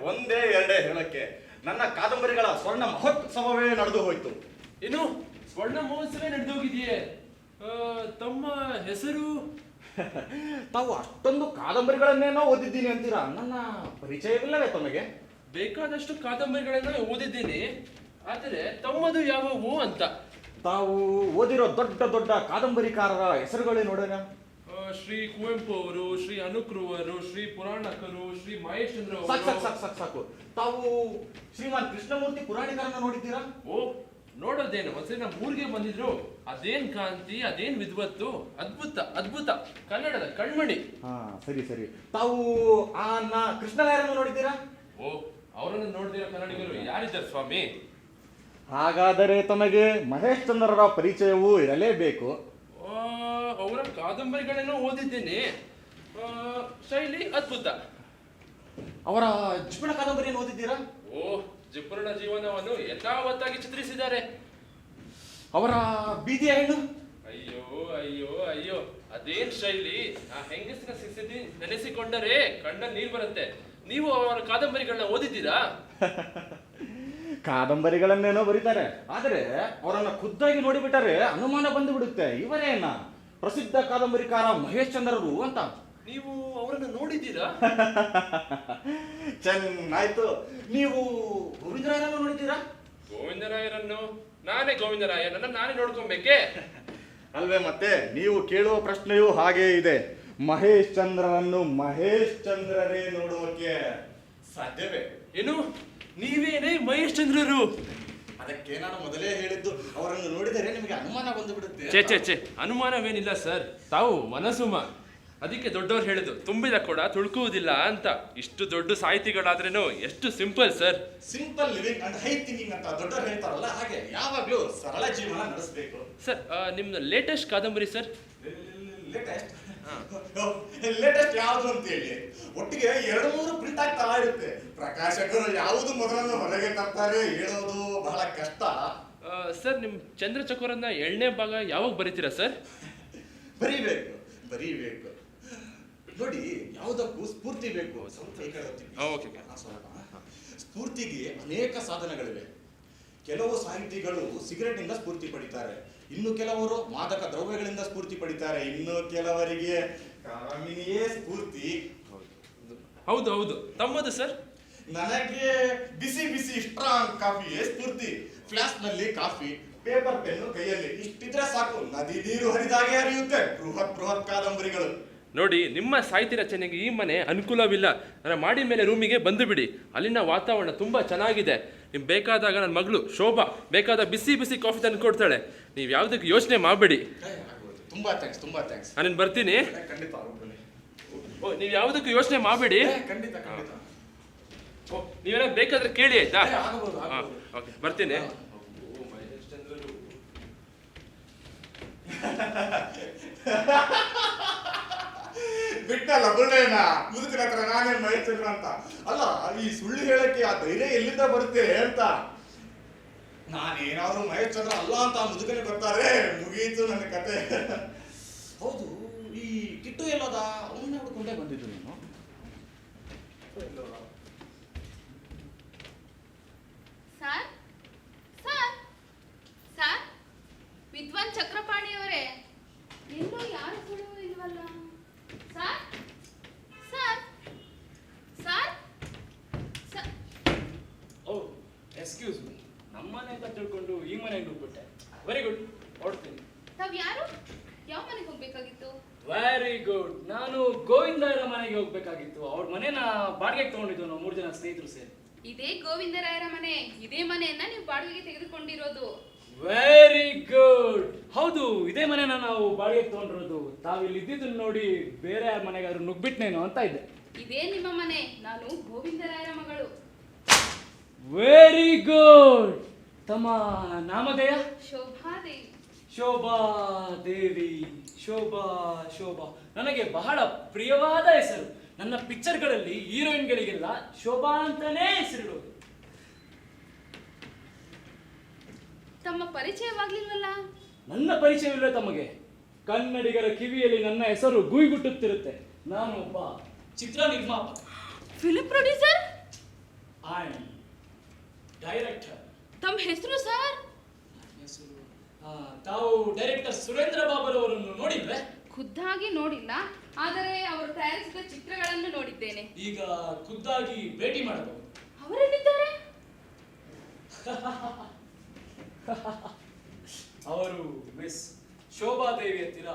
ಒಂದೇ ಎರಡೇ ಹೇಳಕ್ಕೆ, ನನ್ನ ಕಾದಂಬರಿಗಳ ಸ್ವರ್ಣ ಮಹೋತ್ಸವವೇ ನಡೆದು ಹೋಯ್ತು. ಏನು ಸ್ವರ್ಣ ಮಹೋತ್ಸವ ನಡೆದೋಗಿದೆಯೇ? ತಮ್ಮ ಹೆಸರು? ತಾವು ಅಷ್ಟೊಂದು ಕಾದಂಬರಿಗಳನ್ನೇನೋ ಓದಿದ್ದೀನಿ ಅಂತೀರಾ, ನನ್ನ ಪರಿಚಯವಿಲ್ಲವೇ ತಮಗೆ? ಬೇಕಾದಷ್ಟು ಕಾದಂಬರಿಗಳನ್ನ ಓದಿದ್ದೀನಿ, ಆದರೆ ತಮ್ಮದು ಯಾವುವು ಅಂತ. ತಾವು ಓದಿರೋ ದೊಡ್ಡ ಕಾದಂಬರಿಕಾರರ ಹೆಸರುಗಳೇ ನೋಡೋಣ. ಶ್ರೀ ಕುವೆಂಪು ಅವರು, ಶ್ರೀ ಅನುಕ್ರೂವರು, ಶ್ರೀ ಪುರಾಣಕರು, ಶ್ರೀ ಮಹೇಶ್ ಚಂದ್ರ ಸಾಕು. ತಾವು ಶ್ರೀಮಾನ್ ಕೃಷ್ಣಮೂರ್ತಿ ಪುರಾಣಿಕರನ್ನ ನೋಡಿದ್ದೀರಾ? ಓ, ನೋಡೋದೇನು, ಒಂದ್ಸರಿ ನಮ್ಮ ಊರಿಗೆ ಬಂದಿದ್ರು. ಅದೇನ್ ಕಾಂತಿ, ಅದೇನ್ ವಿದ್ವತ್ತು, ಅದ್ಭುತ ಕನ್ನಡದ ಕಣ್ಮಣಿ. ಹಾ ಸರಿ. ತಾವು ಕೃಷ್ಣರಾಯರನ್ನು ನೋಡಿದ್ದೀರಾ? ಓ, ಅವರನ್ನು ನೋಡಿದಿರೋ ಕನ್ನಡಿಗರು ಯಾರಿದ್ದಾರೆ ಸ್ವಾಮಿ? ಹಾಗಾದರೆ ತಮಗೆ ಮಹೇಶ್ ಚಂದ್ರರ ಪರಿಚಯವೂ ಇರಲೇಬೇಕು. ಅವರ ಕಾದಂಬರಿಗಳನ್ನೂ ಓದಿದ್ದೀನಿ. ಶೈಲಿ ಅದ್ಭುತ. ಅವರ ಜೀವನ ಕಾದಂಬರಿಯನ್ನು ಓದಿದ್ದೀರಾ? ಓ, ಜಿಪುರನ ಜೀವನವನ್ನು ಯಥಾವತ್ತಾಗಿ ಚಿತ್ರಿಸಿದ್ದಾರೆ. ಅವರ ಬೀದಿಯ ಹೆಣ್ಣು? ಅಯ್ಯೋ, ಅದೇನ್ ಶೈಲಿ! ಆ ಹೆಂಗಸಿನ ಸ್ಥಿತಿ ನೆನೆಸಿಕೊಂಡರೆ ಕಣ್ಣ ನೀರು ಬರುತ್ತೆ. ನೀವು ಅವರ ಕಾದಂಬರಿಗಳನ್ನ ಓದಿದ್ದೀರಾ? ಕಾದಂಬರಿಗಳನ್ನೇನೋ ಬರೀತಾರೆ, ಆದರೆ ಅವರನ್ನ ಖುದ್ದಾಗಿ ನೋಡಿಬಿಟ್ಟರೆ ಅನುಮಾನ ಬಂದು ಬಿಡುತ್ತೆ, ಇವರೇನ ಪ್ರಸಿದ್ಧ ಕಾದಂಬರಿಕಾರ ಮಹೇಶ್ ಚಂದ್ರರು ಅಂತ. ನೀವು ಅವರನ್ನ ನೋಡಿದ್ದೀರಾ? ಚೆನ್ನಾಯ್ತು. ನೀವು ಗೋವಿಂದರಾಯರನ್ನು ನೋಡಿದ್ದೀರಾ? ಗೋವಿಂದರಾಯರನ್ನು? ನಾನೇ ಗೋವಿಂದರಾಯನನ್ನ ನಾನೇ ನೋಡ್ಕೊಬೇಕೆ? ಅಲ್ವೇ, ಮತ್ತೆ ನೀವು ಕೇಳುವ ಪ್ರಶ್ನೆಯೂ ಹಾಗೇ ಇದೆ. ಮಹೇಶ್ ಚಂದ್ರರನ್ನು ಮಹೇಶ್ ಚಂದ್ರರೇ ನೋಡುವಕ್ಕೆ ಸಾಧ್ಯವೇ? ಏನು, ನೀವೇನೇ ಮಹೇಶ್ ಚಂದ್ರರು? ಅದಕ್ಕೆ ನಾನು ಮೊದಲೇ ಹೇಳಿದ್ದು, ಅವರನ್ನು ನೋಡಿದರೆ ನಿಮಗೆ ಅನುಮಾನ ಬಂದು ಬಿಡುತ್ತೆ. ಛೇ, ಅನುಮಾನವೇನಿಲ್ಲ ಸರ್. ತಾವು ಮನಸುಮ, ಅದಕ್ಕೆ ದೊಡ್ಡವರು ಹೇಳಿದ್ದು ತುಂಬಿದ ಕೊಡ ತುಳುಕುವುದಿಲ್ಲ ಅಂತ. ಇಷ್ಟು ದೊಡ್ಡ ಸಾಹಿತಿಗಳಾದ್ರೇನು ಎಷ್ಟು simple sir. Simple living and high thinking ಅಂತ ದೊಡ್ಡವರು ಹೇಳ್ತಾರಲ್ಲ, ಹಾಗೆ ಯಾವಾಗ್ಲೂ ಸರಳ ಜೀವನ ನಡೆಸಬೇಕು. ಸರ್, ನಿಮ್ದು ಲೇಟೆಸ್ಟ್ ಕಾದಂಬರಿ ಸರ್? ಲೇಟೆಸ್ಟ್ ಯಾವುದು ಅಂತ ಹೇಳಿ ಒಟ್ಟಿಗೆ 2-3 ಪ್ರಿಂಟ್ ಆಗ್ತಾ ಇರುತ್ತೆ. ಪ್ರಕಾಶಕರು ಯಾವುದು ಮೊದಲನ್ನು ಹೊರಗೆ ತರ್ತಾರೆ ಹೇಳೋದು ಬಹಳ ಕಷ್ಟ. ಸರ್, ನಿಮ್ ಚಂದ್ರಚಕೋರನ್ನ 7ನೇ ಭಾಗ ಯಾವಾಗ ಬರೀತೀರಾ ಸರ್? ಬರೀಬೇಕು. ನೋಡಿ, ಯಾವುದಕ್ಕೂ ಸ್ಫೂರ್ತಿ ಬೇಕು. ಸ್ಫೂರ್ತಿಗೆ ಅನೇಕ ಸಾಧನಗಳಿವೆ. ಕೆಲವು ಸಾಹಿತಿಗಳು ಸಿಗರೆಟ್ನಿಂದ ಸ್ಫೂರ್ತಿ ಪಡಿತಾರೆ, ಇನ್ನು ಕೆಲವರು ಮಾದಕ ದ್ರವ್ಯಗಳಿಂದ ಸ್ಫೂರ್ತಿ ಪಡಿತಾರೆ, ಇನ್ನು ಕೆಲವರಿಗೆ ಕಾಮಿನಿಯೇ ಸ್ಫೂರ್ತಿ. ಹೌದು. ತಮ್ಮದು ಸರ್? ನನಗೆ ಬಿಸಿ ಸ್ಟ್ರಾಂಗ್ ಕಾಫಿಯೇ ಸ್ಫೂರ್ತಿ. ಫ್ಲಾಸ್ಕ್ ನಲ್ಲಿ ಕಾಫಿ, ಪೇಪರ್ ಪೆನ್ನು ಕೈಯಲ್ಲಿ, ಇಷ್ಟಿದ್ರೆ ಸಾಕು, ನದಿ ನೀರು ಹರಿದಾಗೆ ಹರಿಯುತ್ತೆ ಬೃಹತ್ ಕಾದಂಬರಿಗಳು. ನೋಡಿ, ನಿಮ್ಮ ಸಾಹಿತ್ಯ ರಚನೆಗೆ ಈ ಮನೆ ಅನುಕೂಲವಿಲ್ಲ. ನನ್ನ ಮಾಡಿ ಮೇಲೆ ರೂಮಿಗೆ ಬಂದು ಬಿಡಿ. ಅಲ್ಲಿನ ವಾತಾವರಣ ತುಂಬಾ ಚೆನ್ನಾಗಿದೆ. ನಿಮ್ಗೆ ಬೇಕಾದಾಗ ನನ್ನ ಮಗಳು ಶೋಭಾ ಬೇಕಾದ ಬಿಸಿ ಕಾಫಿ ತಂದು ಕೊಡ್ತಾಳೆ. ನೀವು ಯಾವುದಕ್ಕೆ ಯೋಚನೆ ಮಾಡಬೇಡಿ. ತುಂಬಾ ಥ್ಯಾಂಕ್ಸ್. ನಾನು ಬರ್ತೀನಿ. ಖಂಡಿತ. ಓ, ನೀವು ಯಾವುದಕ್ಕೂ ಯೋಚನೆ ಮಾಡಬೇಡಿ. ಖಂಡಿತ. ಓ, ನೀವೇನ ಬೇಕಾದ್ರೆ ಕೇಳಿ, ಆಯ್ತಾ? ಆಗಬಹುದು. ಓಕೆ, ಬರ್ತೀನಿ. ಬಿಟ್ಟಲ್ಲ ಬುಳ್ಳೇನ ಮುದುಕರ ಹತ್ರ ನಾನೇ ಮಹೇಶ್ ಚಂದ್ರ ಅಂತ. ಅಲ್ಲ, ಈ ಸುಳ್ಳು ಹೇಳಕ್ಕೆ ಆ ಧೈರ್ಯ ಎಲ್ಲಿಂದ ಬರುತ್ತೆ ಅಂತ. ನಾನೇನಾದ್ರೂ ಮಹೇಶ್ ಚಂದ್ರ ಅಲ್ಲ ಅಂತ ಆ ಮುದುಕನೇ ಬರ್ತಾರೆ, ಮುಗೀತು ನನ್ನ ಕತೆ. ಹೌದು, ಈ ಕಿಟ್ಟು ಎಲ್ಲದ ಅವನ್ನ ಹುಡ್ಕೊಂಡೇ ಬಂದಿದ್ದು ನೀನು? ಸರ್ ಸರ್ ಸರ್ ವಿದ್ವಾನ್ ಚಕ್ರಪಾಣಿಯವರೇ, ಎಲ್ಲೋ ಯಾರು ಸುಳಿವು ಇಲ್ವಲ್ಲ? ಸರ್ ಸರ್ ಸರ್ ಸರ್ ಓ ಎಕ್ಸ್ಕ್ಯೂಸ್ ಮೀ, ನಮ್ಮನೆ ಅಂತ ತಿಳ್ಕೊಂಡು ಈ ಮನೆಗೆ ಹೋಗ್ಬಿಟ್ಟೆ. ವೆರಿ ಗುಡ್, ಹೊರಡ್ತೀನಿ. ತಾವ್ ಯಾರು? ಯಾವ ಮನೆಗೆ ಹೋಗ್ಬೇಕಾಗಿತ್ತು? ವೆರಿ ಗುಡ್, ನಾನು ಗೋವಿಂದರ ಮನೆಗೆ ಹೋಗ್ಬೇಕಾಗಿತ್ತು. ಅವ್ರ ಮನೆನ ಬಾಡಿಗೆಗೆ ತಗೊಂಡಿದ್ದು ನಾವು 3 ಜನ ಸ್ನೇಹಿತರು ಸೇರಿ. ಇದೇ ಗೋವಿಂದರಾಯರ ಮನೆ. ಇದೇ ಮನೆಯನ್ನ ನೀವು ಬಾಡಿಗೆಗೆ ತೆಗೆದುಕೊಂಡಿರೋದು. ವೆರಿ ಗುಡ್, ಹೌದು, ಇದೇ ಮನೆನ ನಾವು ಬಾಡಿಗೆಗೆ ತಗೊಂಡಿರೋದು. ತಾವಿಲ್ಲಿ ಇದ್ದಿದ್ದನ್ನು ನೋಡಿ ಬೇರೆ ಯಾರ ಮನೆಗಾದ್ರೂ ನುಗ್ಬಿಟ್ನೇನೋ ಅಂತ ಇದ್ದೆ. ಇದೇ ನಿಮ್ಮ ಮನೆ. ನಾನು ಗೋವಿಂದರಾಯರ ಮಗಳು. Very good. ತಮ್ಮ ನಾಮಧೇಯ? ಶೋಭಾದೇವಿ. ಶೋಭಾದೇವಿ. ಶೋಭಾ ಶೋಭಾ ನನಗೆ ಬಹಳ ಪ್ರಿಯವಾದ ಹೆಸರು. ನನ್ನ ಪಿಕ್ಚರ್ಗಳಲ್ಲಿ ಹೀರೋಯಿನ್ಗಳಿಗೆಲ್ಲ ಶೋಭಾ ಅಂತಾನೇ ಹೆಸರಿಡೋದು. ತಮ್ಮ ಪರಿಚಯವಾಗ್ಲಿಲ್ವಲ್ಲ? ನನ್ನ ಪರಿಚಯವಿಲ್ಲ ತಮಗೆ? ಕನ್ನಡಿಗರ ಕಿವಿಯಲ್ಲಿ ನನ್ನ ಹೆಸರು ಗುಯ್ಗುಟ್ಟುತ್ತಿರುತ್ತೆ. ನಾನು ಒಬ್ಬ ಚಿತ್ರ ನಿರ್ಮಾಪಕ, ಫಿಲ್ಮ್ ಪ್ರೊಡ್ಯೂಸರ್ ಆ್ಯಂಡ್ ಡೈರೆಕ್ಟರ್. ತಮ್ಮ ಹೆಸರು ಸರ್? ತಾವು ಡೈರೆಕ್ಟರ್ ಸುರೇಂದ್ರ ಬಾಬುರವರನ್ನು ನೋಡಿಲ್ವೇ? ಖುದ್ದಾಗಿ ನೋಡಿಲ್ಲ, ಆದರೆ ಅವರು ತಯಾರಿಸಿದ ಚಿತ್ರಗಳನ್ನು ನೋಡಿದ್ದೇನೆ. ಈಗ ಖುದ್ದಾಗಿ ಭೇಟಿ ಮಾಡಬಹುದು. ಅವರೆಲ್ಲಿದ್ದಾರೆ? ಅವರು ಮಿಸ್ ಶೋಭಾದೇವಿ ಹತ್ತಿರ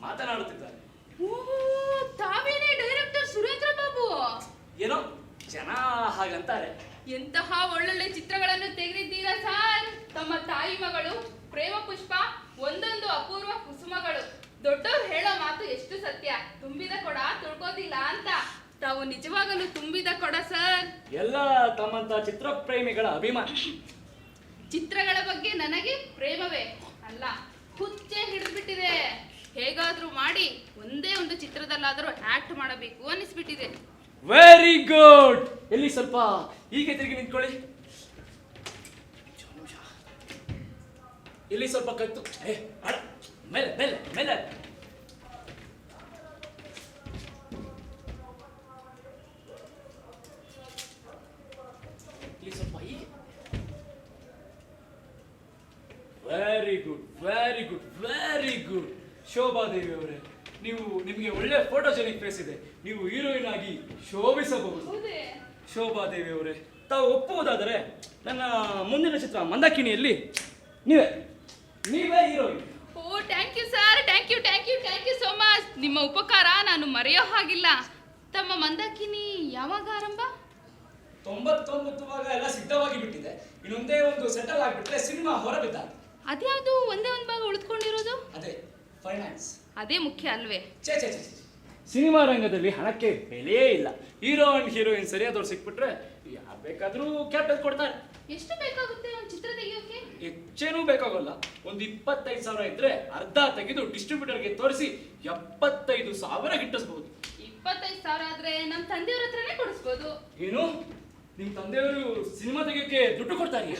ಮಾತನಾಡುತ್ತಿದ್ದಾರೆ. ಓಹೋ, ತಾವೇನೇ ಡೈರೆಕ್ಟರ್ ಸುರೇಂದ್ರ ಬಾಬು? ಏನೋ ಜನ ಹಾಗಂತಾರೆ. ಎಂತಹ ಒಳ್ಳೊಳ್ಳೆ ಚಿತ್ರಗಳನ್ನು ತೆಗೆದಿದ್ದೀರಾ ಸರ್. ತಮ್ಮ ತಾಯಿ ಮಗಳು, ಪ್ರೇಮ ಪುಷ್ಪ, ಒಂದೊಂದು ಅಪೂರ್ವ ಕುಸುಮಗಳು. ದೊಡ್ಡವ್ರು ಹೇಳೋ ಮಾತು ಎಷ್ಟು ಸತ್ಯ. ತುಂಬಿದ ಕೊಡ ತುಳ್ಕೋದಿಲ್ಲ ಅಂತ. ತಾವು ನಿಜವಾಗಲೂ ತುಂಬಿದ ಕೊಡ ಸರ್. ಎಲ್ಲ ತಮ್ಮಂತ ಚಿತ್ರ ಪ್ರೇಮಿಗಳ ಅಭಿಮಾನ. ಚಿತ್ರಗಳ ಬಗ್ಗೆ ನನಗೆ ಪ್ರೇಮವೇ ಅಲ್ಲ, ಹುಚ್ಚೆ ಹಿಡಿದ್ಬಿಟ್ಟಿದೆ. ಹೇಗಾದ್ರೂ ಮಾಡಿ ಒಂದೇ ಒಂದು ಚಿತ್ರದಲ್ಲಾದರೂ ಆಕ್ಟ್ ಮಾಡಬೇಕು ಅನಿಸ್ಬಿಟ್ಟಿದೆ. Very good. ಎಲ್ಲಿ ಸ್ವಲ್ಪ ಹೀಗೆ ತಿರುಗಿ ನಿಂತ್ಕೊಳ್ಳಿ. ಇಲ್ಲಿ ಸ್ವಲ್ಪ ಕತ್ತು. ಮೇಲೆ ಮೇಲೆ ಮೇಲೆ. ಇಲ್ಲಿ ಸ್ವಲ್ಪ ಹೀಗೆ. Very good very good very good. Shobha Devi ಅವರೇ, ನಿಮಗೆ ಒಳ್ಳೆ ಫೋಟೋಜೆನಿಕ್ ಫೇಸ್ ಇದೆ. ನೀವು ಹೀರೋಯಿನ್ ಆಗಿ ಶೋಭಿಸಬಹುದು. ಹೌದೇ? ಶೋಭಾದೇವಿ ಅವರೇ, ತಾವು ಒಪ್ಪುವುದಾದರೆ ನನ್ನ ಮುಂದಿನ ಚಿತ್ರ ಮಂದಾಕಿನಿಯಲ್ಲಿ ನೀವೇ heroine. Oh, thank you sir. Thank you thank you thank you so much. ನಿಮ್ಮ ಉಪಕಾರ ನಾನು ಮರೆಯೋ ಹಾಗಿಲ್ಲ. ತಮ್ಮ ಮಂದಾಕಿನಿ ಯಾವಾಗ ಆರಂಭ? 99 ಭಾಗ ಎಲ್ಲ ಸಿದ್ಧವಾಗಿ ಬಿಟ್ಟಿದೆ. ಇನ್ನೊಂದೇ ಒಂದು ಸೆಟಲ್ ಆಗಿಬಿಟ್ರೆ ಸಿನಿಮಾ ಹೊರಬಿದ್ದ. ಅದ್ಯಾವುದು ಒಂದೇ ಒಂದು ಭಾಗ ಉಳಿದುಕೊಂಡಿರೋದು? ಅದೇ ಫೈನಾನ್ಸ್. ಅದೇ ಮುಖ್ಯ ಅಲ್ವೇ? ಛೇ ಛೇ ಛೇ. ಸಿನಿಮಾ ರಂಗದಲ್ಲಿ ಹಣಕ್ಕೆ ಬೆಲೆಯೇ ಇಲ್ಲ. ಹೀರೋ ಅಂಡ್ ಹೀರೋಯಿನ್ ಸರಿಯಾದವ್ರು ಸಿಕ್ಬಿಟ್ರೆ ಯಾರು ಬೇಕಾದ್ರೂ ಕ್ಯಾಪಿಟಲ್ ಕೊಡ್ತಾರೆ. ಎಷ್ಟು ಬೇಕಾಗುತ್ತೆ ಒಂದು ಚಿತ್ರ ತೆಗೆಯೋಕೆ? ಹೆಚ್ಚೇನೂ ಬೇಕಾಗಲ್ಲ. ಒಂದು 25,000 ಇದ್ರೆ ಅರ್ಧ ತೆಗೆದು ಡಿಸ್ಟ್ರಿಬ್ಯೂಟರ್ಗೆ ತೋರಿಸಿ 75,000 ಗಿಟ್ಟಿಸಬಹುದು. 25,000 ಆದ್ರೆ ನಮ್ಮ ತಂದೆಯವ್ರ ಹತ್ರನೇ ಕೊಡಿಸ್ಬೋದು. ಏನು, ನಿಮ್ ತಂದೆಯವರು ಸಿನಿಮಾ ತೆಗೆಯೋಕೆ ದುಡ್ಡು ಕೊಡ್ತಾರೆ?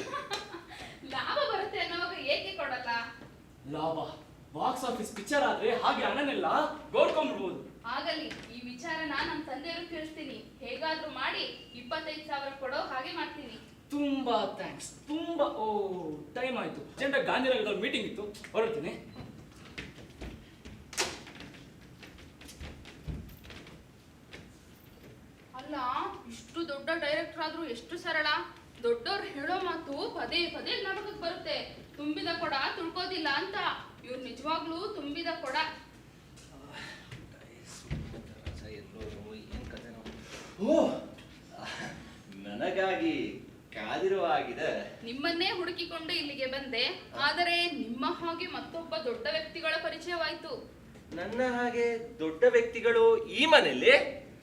ಲಾಭ ಬರುತ್ತೆ ಅನ್ನೋವಾಗ ಏಕೆ ಕೊಡಲ್ಲ? ಲಾಭ ಬಾಕ್ಸ್ ಆಫೀಸ್ ಪಿಕ್ಚರ್ ಆದ್ರೆ ಹಾಗೆ ಹಣನೆಲ್ಲ ಗೋರ್ಕೊಂಡ್ಬಿಡ್ಬೋದು. ಆಗಲಿ, ಈ ವಿಚಾರನ ನಮ್ಮ ತಂದೆಯವರು ಕೇಳಿಸ್ತೀನಿ. ಹೇಗಾದ್ರೂ ಮಾಡಿ 25,000 ಕೊಡೋ ಹಾಗೆ ಮಾಡ್ತೀನಿ. ತುಂಬಾ ಥ್ಯಾಂಕ್ಸ್. ತುಂಬಾ ಟೈಮ್ ಆಯ್ತು. ಅರ್ಜೆಂಟಾಗಿ ಗಾಂಧಿನಗರದಲ್ಲಿ ಮೀಟಿಂಗ್ ಇತ್ತು, ಹೊರಡ್ತೀನಿ. ಅಲ್ಲ, ಇಷ್ಟು ದೊಡ್ಡ ಡೈರೆಕ್ಟರ್ ಆದ್ರೂ ಎಷ್ಟು ಸರಳ. ದೊಡ್ಡವ್ರು ಹೇಳೋ ಮಾತು ಪದೇ ಪದೇ ಜ್ಞಾಪಕಕ್ಕೆ ಬರುತ್ತೆ. ತುಂಬಿದ ಕೊಡ ತುಳ್ಕೋದಿಲ್ಲ ಅಂತ. ಇವ್ರು ನಿಜವಾಗ್ಲೂ ತುಂಬಿದ ಕೊಡ. ಓ, ನನಗಾಗಿ ಕಾದಿರುವ ಆಗಿದೆ. ನಿಮ್ಮನ್ನೇ ಹುಡುಕಿಕೊಂಡು ಇಲ್ಲಿಗೆ ಬಂದೆ. ಆದರೆ ನಿಮ್ಮ ಹಾಗೆ ಮತ್ತೊಬ್ಬ ದೊಡ್ಡ ವ್ಯಕ್ತಿಗಳ ಪರಿಚಯವಾಯ್ತು. ನನ್ನ ಹಾಗೆ ದೊಡ್ಡ ವ್ಯಕ್ತಿಗಳು ಈ ಮನೆಯಲ್ಲಿ?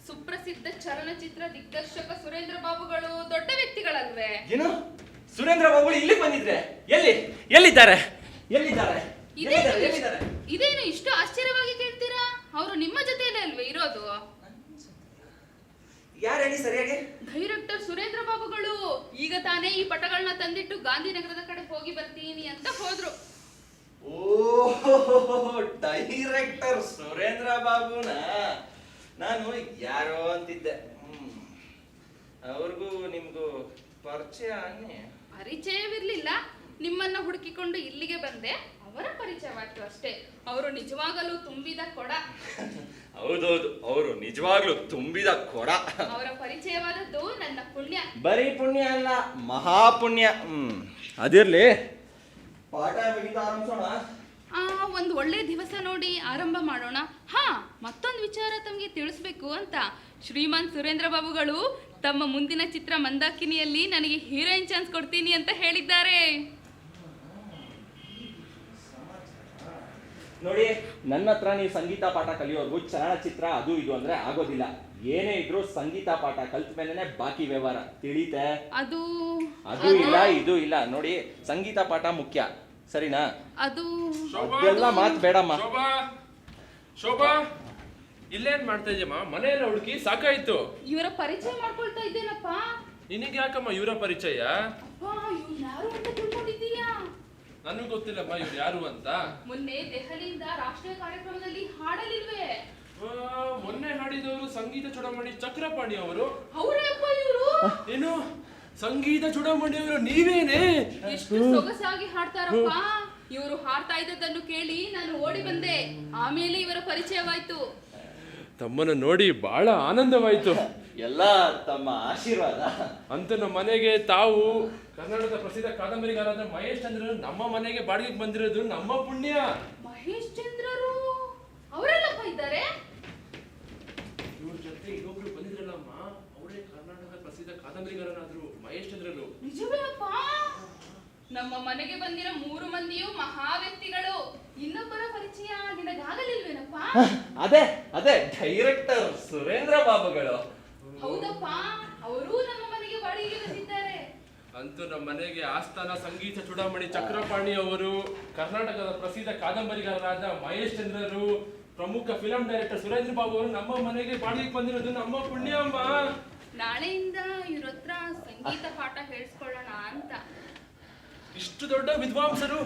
ಸುಪ್ರಸಿದ್ಧ ಚಲನಚಿತ್ರ ದಿಗ್ದರ್ಶಕ ಸುರೇಂದ್ರ ಬಾಬುಗಳು ದೊಡ್ಡ ವ್ಯಕ್ತಿಗಳಲ್ವೇ? ಏನು, ಸುರೇಂದ್ರ ಬಾಬುಗಳು ಇಲ್ಲಿ ಬಂದಿದ್ರೆ? ಎಲ್ಲಿದ್ದಾರೆ? ಇದೇನು ಇಷ್ಟು ಆಶ್ಚರ್ಯವಾಗಿ ಕೇಳ್ತೀರಾ? ಅವರು ನಿಮ್ಮ ಜೊತೆಯಲ್ಲೇ ಅಲ್ವೇ ಇರೋದು? ಯಾರು ಹೇಳಿ ಸರಿಯಾಗಿ? ಡೈರೆಕ್ಟರ್ ಸುರೇಂದ್ರ ಬಾಬುಗಳು ಈಗ ತಾನೇ ಈ ಪಟಗಳನ್ನ ತಂದಿಟ್ಟು ಗಾಂಧಿನಗರದ ಕಡೆ ಹೋಗಿ ಬರ್ತೀನಿ ಅಂತ ಹೋದ್ರು. ಓ, ಡೈರೆಕ್ಟರ್ ಸುರೇಂದ್ರ ಬಾಬುನ ನಾನು ಯಾರೋ ಅಂತಿದ್ದೆ. ಒಂದು ಪರಿಚಯ ಅನ್ನಿ. ಪರಿಚಯವಿರ್ಲಿಲ್ಲ, ನಿಮ್ಮನ್ನ ಹುಡುಕಿಕೊಂಡು ಇಲ್ಲಿಗೆ ಬಂದೆ, ಅವರ ಪರಿಚಯವಾಯ್ತು ಅಷ್ಟೇ. ಅವರು ನಿಜವಾಗಲೂ ತುಂಬಿದ ಕೊಡ. ಹೌದೌದು, ಅವರು ನಿಜವಾಗ್ಲೂ ತುಂಬಿದ ಕೊಡ. ಅವರ ಪರಿಚಯವಾದದ್ದು ನನ್ನ ಪುಣ್ಯ. ಬರೀ ಪುಣ್ಯ ಅಲ್ಲ, ಮಹಾಪುಣ್ಯ. ಅದಿರ್ಲಿ, ಪಾಠ ಮುಗಿದ ಆರಂಭಿಸೋಣ. ಒಂದು ಒಳ್ಳೆ ದಿವಸ ನೋಡಿ ಆರಂಭ ಮಾಡೋಣ. ಹಾ, ಮತ್ತೊಂದು ವಿಚಾರ ತಮಗೆ ತಿಳಿಸ್ಬೇಕು ಅಂತ. ಶ್ರೀಮಾನ್ ಸುರೇಂದ್ರ ಬಾಬುಗಳು ತಮ್ಮ ಮುಂದಿನ ಚಿತ್ರ ಮಂದಾಕಿನಿಯಲ್ಲಿ ನನಗೆ ಹೀರೋಯಿನ್ ಚಾನ್ಸ್ ಕೊಡ್ತೀನಿ ಅಂತ ಹೇಳಿದ್ದಾರೆ. ನೋಡಿ, ನನ್ನ ಹತ್ರ ನೀವು ಸಂಗೀತ ಪಾಠ ಕಲಿಯೋರ್ಗು ಚಲನಚಿತ್ರ ಅದು ಇದು ಅಂದ್ರೆ ಆಗೋದಿಲ್ಲ. ಏನೇ ಇದ್ರು ಸಂಗೀತ ಪಾಠ ಕಲ್ತ ಮೇಲೆನೆ ಬಾಕಿ ವ್ಯವಹಾರ, ತಿಳಿತೆ? ಅದು ಇಲ್ಲ, ಇದು ಇಲ್ಲ. ನೋಡಿ, ಸಂಗೀತ ಪಾಠ ಮುಖ್ಯ, ಸರಿನಾ? ಎಲ್ಲ ಮಾತು ಬೇಡಮ್ಮ. ಶೋಭಾ, ಇಲ್ಲೇನ್ ಮಾಡ್ತಾ ಇದೆಯಮ್ಮ? ಮನೆಯಲ್ಲ ಹುಡುಕಿ ಸಾಕಾಯ್ತು. ಇವರ ಪರಿಚಯ ಮಾಡ್ಕೊಳ್ತಾ ಇದ್ದೇನಪ್ಪ. ನಿನಗೆ ಯಾಕಮ್ಮ ಇವರ ಪರಿಚಯ? ಅಪ್ಪ, ಇವ್ರು ಯಾರು ಅಂತ ತಿಳ್ಕೊಂಡಿದ್ದೀಯಾ? ನನಗೂ ಗೊತ್ತಿಲ್ಲಮ್ಮ ಇವ್ರು ಯಾರು ಅಂತ. ಮೊನ್ನೆ ದೆಹಲಿಯಿಂದ ರಾಷ್ಟ್ರೀಯ ಕಾರ್ಯಕ್ರಮದಲ್ಲಿ ಹಾಡಲಿಲ್ವೇ? ಮೊನ್ನೆ ಹಾಡಿದವರು ಸಂಗೀತ ಚೂಡಾಮಣಿ ಚಕ್ರಪಾಣಿ ಅವರು. ಅವರೇ ಅಪ್ಪ ಇವರು. ಏನು ಸಂಗೀತ ಚೂಡಾಮಣಿ ಅವರು ನೀವೇನೆ? ಎಷ್ಟು ಸೊಗಸಾಗಿ ಹಾಡ್ತಾರಪ್ಪ. ಇವರು ಹಾಡ್ತಾ ಇದ್ದದನ್ನು ಕೇಳಿ ನಾನು ಓಡಿ ಬಂದೆ. ಆಮೇಲೆ ಇವರ ಪರಿಚಯವಾಯ್ತು. ತಮ್ಮನ್ನು ನೋಡಿ ಬಹಳ ಆನಂದವಾಯ್ತು. ಎಲ್ಲ ತಮ್ಮ ಆಶೀರ್ವಾದ. ಅಂತ ನಮ್ಮ ಮನೆಗೆ ತಾವು ಕರ್ನಾಟಕದ ಪ್ರಸಿದ್ಧ ಕಾದಂಬರಿಗಾರರಾದ ಮಹೇಶ್ ಚಂದ್ರರು ನಮ್ಮ ಮನೆಗೆ ಬಾಡಿಗೆಗೆ ಬಂದಿರೋದು ನಮ್ಮ ಪುಣ್ಯ. ಮಹೇಶ್ ಚಂದ್ರರು ಅವರೆಲ್ಲಪ್ಪ ಇದ್ದಾರೆ? ಇವ್ರ ಜೊತೆ ಇನ್ನೊಬ್ರು ಬಂದಿದ್ರಲ್ಲಮ್ಮ, ಅವರೇ ಕರ್ನಾಟಕದ ಪ್ರಸಿದ್ಧ ಕಾದಂಬರಿಗಾರರಾದ್ರು ಮಹೇಶ್ ಚಂದ್ರರು. ನಿಜವೇ ಅಪ್ಪ? ನಮ್ಮ ಮನೆಗೆ ಬಂದಿರೋ 3 ಮಂದಿಯು ಮಹಾ ವ್ಯಕ್ತಿಗಳು. ಇನ್ನೊಬ್ಬರ ಪರಿಚಯ ನಿನಗಾಗಲಿಲ್ವೇನಪ್ಪ? ಅದೇ ಅದೇ ಡೈರೆಕ್ಟರ್ ಸುರೇಂದ್ರ ಬಾಬುಗಳು. ಹೌದಪ್ಪ, ಅವರೂ ನಮ್ಮ ಮನೆಗೆ ಬಾಡಿಗೆಗೆ ಬಂದಿದ್ದಾರೆ. ಅಂತೂ ನಮ್ಮ ಮನೆಗೆ ಆಸ್ಥಾನ ಸಂಗೀತ ಚೂಡಾಮಣಿ ಚಕ್ರಪಾಣಿ ಅವರು, ಕರ್ನಾಟಕದ ಪ್ರಸಿದ್ಧ ಕಾದಂಬರಿಗಾರರಾದ ಮಹೇಶ್ ಚಂದ್ರರು, ಪ್ರಮುಖ ಫಿಲಂ ಡೈರೆಕ್ಟರ್ ಸುರೇಂದ್ರ ಬಾಬು ಅವರು ನಮ್ಮ ಮನೆಗೆ ಬಾಡಿಗೆ ಬಂದಿರೋದು ನಮ್ಮ ಪುಣ್ಯ ಅಮ್ಮ. ನಾಳೆಯಿಂದ ಇವ್ರ ಹತ್ರ ಸಂಗೀತ ಪಾಠ ಹೇಳಿಸ್ಕೊಳ್ಳೋಣ ಅಂತ. ಇಷ್ಟು ದೊಡ್ಡ ವಿದ್ವಾಂಸರು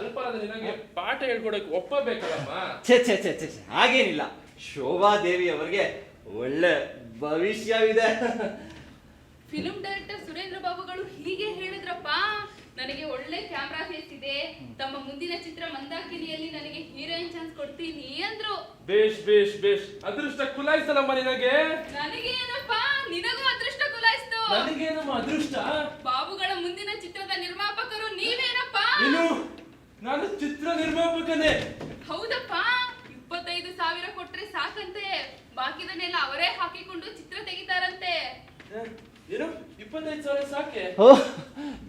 ಅಲ್ಪರಾದ ನಿನಗೆ ಪಾಠ ಹೇಳ್ಕೊಡಕ್ಕೆ ಒಪ್ಪಬೇಕಲ್ಲಮ್ಮ? ಛೇ ಛೇ ಛೇ ಛೇ, ಹಾಗೇನಿಲ್ಲ. ಶೋಭಾದೇವಿ ಅವರಿಗೆ ಒಳ್ಳೆ ಭವಿಷ್ಯವಿದೆ. ಫಿಲ್ಮ್ ಡೈರೆಕ್ಟರ್ ಸುರೇಂದ್ರ ಬಾಬುಗಳು ಹೀಗೆ ಹೇಳಿದ್ರಪ್ಪ. ನನಗೆ ಒಳ್ಳೆ ಕ್ಯಾಮ್ರಾ ಫೇಸ್ ಇದೆ, ತಮ್ಮ ಮುಂದಿನ ಚಿತ್ರ ಮಂದಾಕಿನಿಯಲ್ಲಿ ನನಗೆ ಹೀರೋಯಿನ್ ಚಾನ್ಸ್ ಕೊಡ್ತೀನಿ ಅಂದ್ರು. ಬೇಷ್ ಬೇಷ್ ಬೇಷ್, ಅದೃಷ್ಟ ಕುಲಾಯಿಸಲಮ್ಮ ನಿನಗೆ. ನನಗೇನಪ್ಪ, ನಿನಗೂ ಅದೃಷ್ಟ ಕುಲಾಯಿಸ್ತು. ನನಗೇನಮ್ಮ ಅದೃಷ್ಟ? ಬಾಬುಗಳ ಮುಂದಿನ ಚಿತ್ರದ ನಿರ್ಮಾಪಕರು ನೀವೇನಪ್ಪ? ಏನು? ನಾನು ಚಿತ್ರ ನಿರ್ಮಾಪಕನೇ? ಹೌದಪ್ಪ. 25,000 ಕೊಟ್ರೆ ಸಾಕಂತೆ, ಬಾಕಿದನ್ನೆಲ್ಲ ಅವರೇ ಹಾಕಿಕೊಂಡು ಚಿತ್ರ ತೆಗಿತಾರಂತೆ. ಏನು 25,000 ಸಾಕೆ?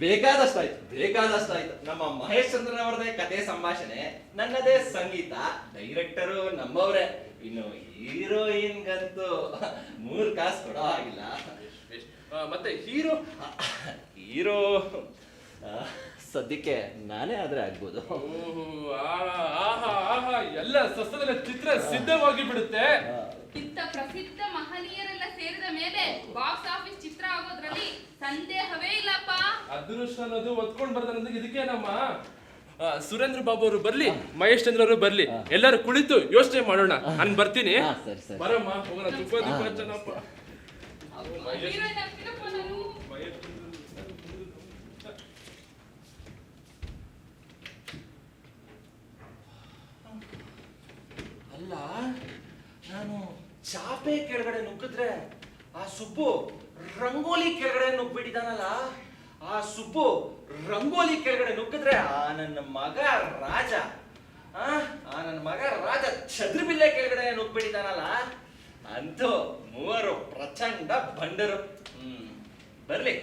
ಬೇಕಾದಷ್ಟಾಯ್ತು. ನಮ್ಮ ಮಹೇಶ್ ಚಂದ್ರನ್ ಅವರದೇ ಕತೆ ಸಂಭಾಷಣೆ, ನನ್ನದೇ ಸಂಗೀತ, ಡೈರೆಕ್ಟರು ನಮ್ಮವ್ರೆ. ಇನ್ನು ಹೀರೋಯಿನ್ಗಂತೂ 3 ಕಾಸು ಕೊಡೋ ಆಗಿಲ್ಲ. ಮತ್ತೆ ಹೀರೋ ಸದ್ಯಕ್ಕೆ ನಾನೇ ಆದ್ರೆ ಆಗ್ಬೋದು. ಎಲ್ಲ ಸಸ್ಯದ ಚಿತ್ರ ಸಿದ್ಧವಾಗಿ ಬಿಡುತ್ತೆ. ಇಂಥ ಪ್ರಸಿದ್ಧ ಮಹನೀಯರೆಲ್ಲ ಸೇರಿದ ಮೇಲೆ ಬಾಕ್ಸ್ ಆಫೀಸ್ ಚಿತ್ರ ಆಗೋದ್ರಲ್ಲಿ ಸಂದೇಹವೇ ಇಲ್ಲಪ್ಪ. ಅದೃಷ್ಟ ಅನ್ನೋದು ಒತ್ಕೊಂಡ್ ಬರ್ತಾನಂದ್ರೆ ಇದಕ್ಕೆ ನಮ್ಮ ಸುರೇಂದ್ರ ಬಾಬು ಅವರು ಬರ್ಲಿ, ಮಹೇಶ್ ಚಂದ್ರ ಅವರು ಬರ್ಲಿ, ಎಲ್ಲರೂ ಕುಳಿತು ಯೋಚನೆ ಮಾಡೋಣ. ನಾನು ಬರ್ತೀನಿ. ಬರಮ್ಮ, ಹೋಗೋಣ. ತುಪ್ಪ ಚೆನ್ನಪ್ಪ. ಹೀರೋಯಿನ್ ಆಗ್ತೀನಪ್ಪ ನಾನು. ಅಲ್ಲ, ನಾನು ಚಾಪೆ ಕೆಳಗಡೆ ನುಗ್ಗಿದ್ರೆ ಆ ಸುಬ್ಬು ರಂಗೋಲಿ ಕೆಳಗಡೆ ನುಗ್ಬಿಟ್ಟಿದಾನಲ್ಲ. ಆ ಸುಬ್ಬು ರಂಗೋಲಿ ಕೆಳಗಡೆ ನುಗ್ಗಿದ್ರೆ ಆ ನನ್ನ ಮಗ ರಾಜ ಛದ್ರಬಿಲ್ಲೆ ಕೆಳಗಡೆ ನುಗ್ಬಿಟ್ಟಿದಾನಲ್ಲ. ಅಂತೂ 3 ಪ್ರಚಂಡ ಬಂಡರು. ಬರ್ಲಿ,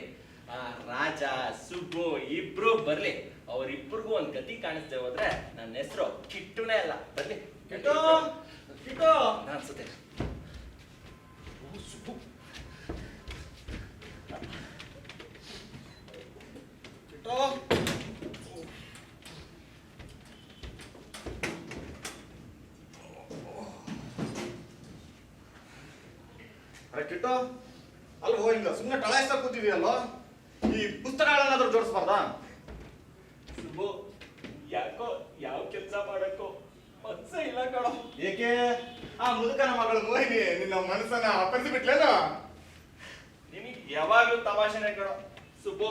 ಆ ರಾಜ ಸುಬ್ಬು ಇಬ್ರು ಬರ್ಲಿ. ಅವ್ರಿಬ್ರಿಗೂ ಒಂದ್ ಗತಿ ಕಾಣಿಸ್ದೆ ಹೋದ್ರೆ ನನ್ನ ಹೆಸರು ಕಿಟ್ಟುನೇ ಅಲ್ಲ. ಬರ್ಲಿ ಕಿಟ್ಟು ಅನ್ಸುತ್ತೆ. ಸುಬ್ಬು ಕಿಟ್ಟು ಅರೆ ಕಿಟ್ಟು, ಅಲ್ವೋ ಹಿಂಗ ಸುಮ್ಮನೆ ಟಳಾಯಿಸ್ತಾ ಕೂತಿದೆಯಲ್ಲ, ಈ ಪುಸ್ತಕಗಳನ್ನಾದ್ರೂ ಜೋಡಿಸ್ಬಾರ್ದಾ? ಸುಬ್ಬು, ಯಾಕೋ ಯಾವ ಕೆಲಸ ಮಾಡಕ್ಕೋ ಮನ್ಸೇ ಇಲ್ಲ ಕಣೋ. ಏಕೆ? ಆ ಮುದುಕನ ಮಗಳು ಮೋಹಿನಿ ನಿನ್ನ ಮನಸ್ಸನ್ನ ಅಪ್ಪರಿಸಿ ಬಿಟ್ಲೇನು? ನಿಮಗೆ ಯಾವಾಗ್ಲೂ ತಮಾಷೆನೆ ಕಣೋ. ಸುಬ್ಬು,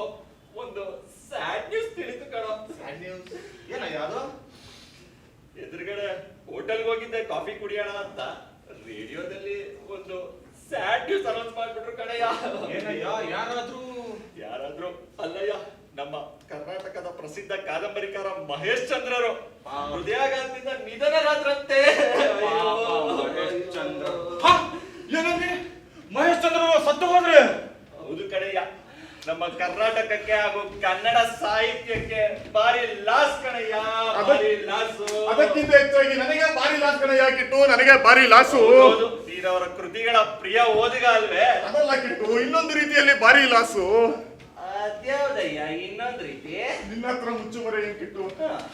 ಒಂದು ಸ್ಯಾಡ್ ನ್ಯೂಸ್ ತಿಳಿತು ಕಣೋ. ಸ್ಯಾಡ್ ನ್ಯೂಸ್ ಏನಯ್ಯ ಅದು? ಎದುರುಗಡೆ ಹೋಟೆಲ್ಗೆ ಹೋಗಿದ್ದೆ ಕಾಫಿ ಕುಡಿಯೋಣ ಅಂತ, ರೇಡಿಯೋದಲ್ಲಿ ಒಂದು ಸ್ಯಾಡ್ ನ್ಯೂಸ್ ಅನೌನ್ಸ್ ಮಾಡ್ಬಿಟ್ರು ಕಣಯ್ಯ. ಏನಯ್ಯ, ಯಾರಾದ್ರೂ ಅಲ್ಲಯ್ಯ, ನಮ್ಮ ಕರ್ನಾಟಕದ ಪ್ರಸಿದ್ಧ ಕಾದಂಬರಿಕಾರ ಮಹೇಶ್ ಚಂದ್ರರು ಹೃದಯಾಘಾತದಿಂದ ನಿಧನರಾದ್ರಂತೆ. ಏನಂದ್ರೆ ಮಹೇಶ್ ಚಂದ್ರರು ಸತ್ತು ಹೋದ್ರೆ? ಹೌದು ಕಣಯ್ಯ, ನಮ್ಮ ಕರ್ನಾಟಕಕ್ಕೆ ಹಾಗೂ ಕನ್ನಡ ಸಾಹಿತ್ಯಕ್ಕೆ ಭಾರಿ ಲಾಸ್ ಕಣಯ್ಯ, ಭಾರಿ ಲಾಸು. ಅದಕ್ಕಿಂತ ಹೆಚ್ಚಾಗಿ ನನಗೆ ಭಾರಿ ಲಾಸ್ ಕಣಯ್ಯ ಕಿಟ್ಟು, ನನಗೆ ಭಾರಿ ಲಾಸು. ಅವರ ಕೃತಿಗಳ ಪ್ರಿಯ ಓದಿಗ ಅಲ್ವೇ? ಅದಲ್ಲ ಕಿಟ್ಟು, ಇನ್ನೊಂದು ರೀತಿಯಲ್ಲಿ ಭಾರಿ ಲಾಸು. ಅದ್ಯಾವ್ದಯ್ಯ ಇನ್ನೊಂದ್ ರೀತಿ? ನಿನ್ನ ಹತ್ರ ಮುಚ್ಚುಮರೆ ಏನ್ ಕಿಟ್ಟು?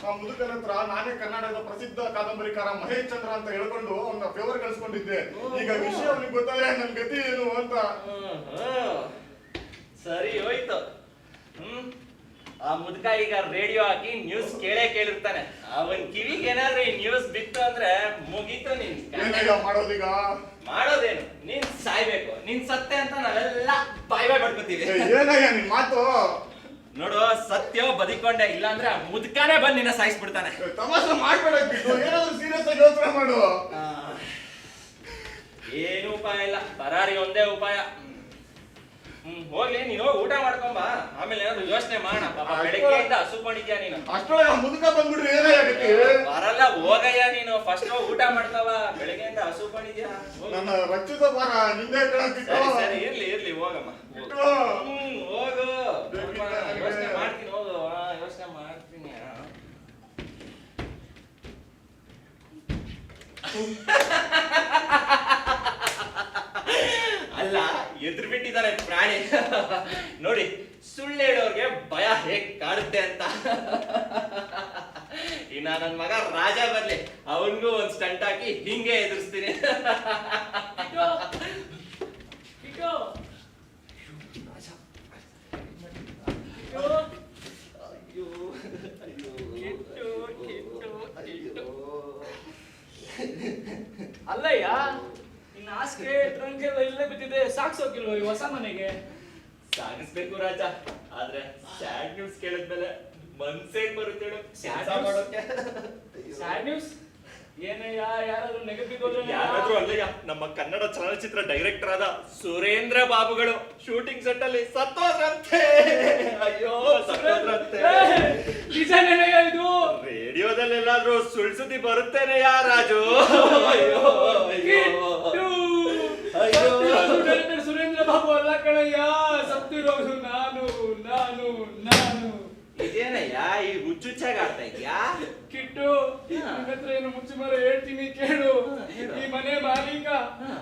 ಆ ಮುದುಕನ ಹತ್ರ ನಾನೇ ಕನ್ನಡದ ಪ್ರಸಿದ್ಧ ಕಾದಂಬರಿಕಾರ ಮಹೇಶ್ ಚಂದ್ರ ಅಂತ ಹೇಳ್ಕೊಂಡು ಅವನ ಫೇವರ್ ಗಳಿಸ್ಕೊಂಡಿದ್ದೆ. ಈಗ ವಿಷಯ ಅವನಿಗೆ ಗೊತ್ತಾದ್ರೆ ನನ್ ಗತಿ ಏನು ಅಂತ. ಸರಿ ಹೋಯ್ತು. ಆ ಮುದುಕ ಈಗ ರೇಡಿಯೋ ಹಾಕಿ ನ್ಯೂಸ್ ಕೇಳಿರ್ತಾನೆ. ಅವನ್ ಕಿವಿಗೆ ಏನಾದ್ರೂ ಈ ನ್ಯೂಸ್ ಬಿತ್ತು ಅಂದ್ರೆ ಮುಗೀತು ನಿನ್. ಏನಯ್ಯ ಮಾಡೋದೀಗ? ಮಾಡೋದೇನು, ನೀನ್ ಸಾಯ್ಬೇಕು. ನೀನ್ ಸತ್ತೆ ಅಂತ ನಾವೆಲ್ಲ ಬಾಯ್ ಬಡ್ಕೋತೀವಿ. ಏನಯ್ಯ ನಿನ್ ಮಾತು? ನೋಡು, ಸತ್ಯ ಬದಿಕೊಂಡೆ, ಇಲ್ಲಾಂದ್ರೆ ಆ ಮುದುಕಾನೇ ಬಂದು ನಿನ್ನ ಸಾಯಿಸ್ಬಿಡ್ತಾನೆ. ತಮಾಷೆ ಮಾಡ್ಬೇಡ ಕಿಟ್ಟು, ಏನಾದ್ರು ಸೀರಿಯಸ್ ಆಗಿ ಯೋಚನೆ ಮಾಡು. ಏನು ಉಪಾಯ ಇಲ್ಲ, ಪರಾರಿ ಒಂದೇ ಉಪಾಯ. ಹೋಗ್ಲಿ, ನೀನು ಹೋಗಿ ಊಟ ಮಾಡ್ಕೊಂಬ, ಆಮೇಲೆ ಏನಾದ್ರು ಯೋಚನೆ ಮಾಡೋಣ. ಪಾಪ ಬೆಳಗ್ಗೆಯಿಂದ ಹಸುಕೊಂಡಿದ್ಯಾ ನೀನು. ಅಷ್ಟೊಳಗೆ ಮುದುಕ ಬಂದ್ಬಿಟ್ರೆ ಏನಯ್ಯ ಗತಿ? ಬರಲ್ಲ, ಹೋಗಯ್ಯ ನೀನು. ಫಸ್ಟ್ ಊಟ ಮಾಡ್ತಾವ, ಬೆಳಗ್ಗೆಯಿಂದ ಹಸುಕೊಂಡಿದ್ಯಾ. ನನ್ನ ರಕ್ಷಿತ ಭಾರ ನಿಂದೆ ಕಣ ಕಿಟ್ಟು. ಸರಿ ಸರಿ, ಇರ್ಲಿ ಹೋಗಮ್ಮ. ಹೋಗು, ಯೋಚನೆ ಮಾಡ್ತೀನಿ, ಹೋಗು. ಯೋಚನೆ ಮಾಡ್ತೀನಿ. ಅಲ್ಲ, ಎದುರು ಬಿಟ್ಟಿದ್ದಾನೆ ಪ್ರಾಣಿ. ನೋಡಿ, ಸುಳ್ಳು ಹೇಳೋರ್ಗೆ ಭಯ ಹೇಗ್ ಕಾಡುತ್ತೆ ಅಂತ. ಇನ್ನ ನನ್ ಮಗ ರಾಜ ಬರ್ಲಿ, ಅವನ್ಗೂ ಒಂದ್ ಸ್ಟಂಟ್ ಹಾಕಿ ಹಿಂಗೆ ಎದುರಿಸ್ತೀನಿ. ಅಲ್ಲಯ್ಯ, ನಿನ್ನ ಹಾಸಿಗೆ ಟ್ರಂಕ್ ಎಲ್ಲ ಇಲ್ಲೇ ಬಿದ್ದಿದೆ, ಸಾಕ್ಸೋಕಿಲ್ವ ಈ ಹೊಸ ಮನೆಗೆ? ಸಾಗಿಸ್ಬೇಕು ರಾಜ, ಆದ್ರೆ ಸ್ಯಾಡ್ ನ್ಯೂಸ್ ಕೇಳಿದ್ಮೇಲೆ ಮನ್ಸೇಗ್ ಬರುತ್ತೆ ಸ್ಯಾಡ್ ನ್ಯೂಸ್? ಏನಯ್ಯ, ಯಾರಾದ್ರೂ ನೆಗದಿಗೋದ್ರೆ? ಯಾರಾದ್ರೂ ಅಲ್ಲಯ್ಯ, ನಮ್ಮ ಕನ್ನಡ ಚಲನಚಿತ್ರ ಡೈರೆಕ್ಟರ್ ಆದ ಸುರೇಂದ್ರ ಬಾಬುಗಳು ಶೂಟಿಂಗ್ ಸೆಟ್ ಅಲ್ಲಿ ಸತ್ತೋದ್ರಂತೆ. ಅಯ್ಯೋ, ಸತ್ತೋದ್ರಂತೆ. ನಿಜನೇನಯ್ಯ ಇದು? ರೇಡಿಯೋದಲ್ಲಿ ಎಲ್ಲಾದ್ರೂ ಸುಳ್ ಸುದ್ದಿ ಬರುತ್ತೇನೆಯಾ ರಾಜು? ಅಯ್ಯೋ ಸುರೇಂದ್ರ ಬಾಬು ಅಲ್ಲ ಕಣಯ್ಯ, ಸತ್ತಿರೋದು ನಾನು. ಇದೇನಯ್ಯ ಈ ಹುಚ್ಚುಚ್ಚಾಗ ಆಡ್ತಾ ಇದ್ಯಾ? ಕಿಟ್ಟು, ನಿನ್ನ ಹತ್ರ ಏನು ಮುಚ್ಚಿ ಮರ ಹೇಳ್ತೀನಿ ಕೇಳು. ಈ ಮನೆ ಮಾಲೀಕ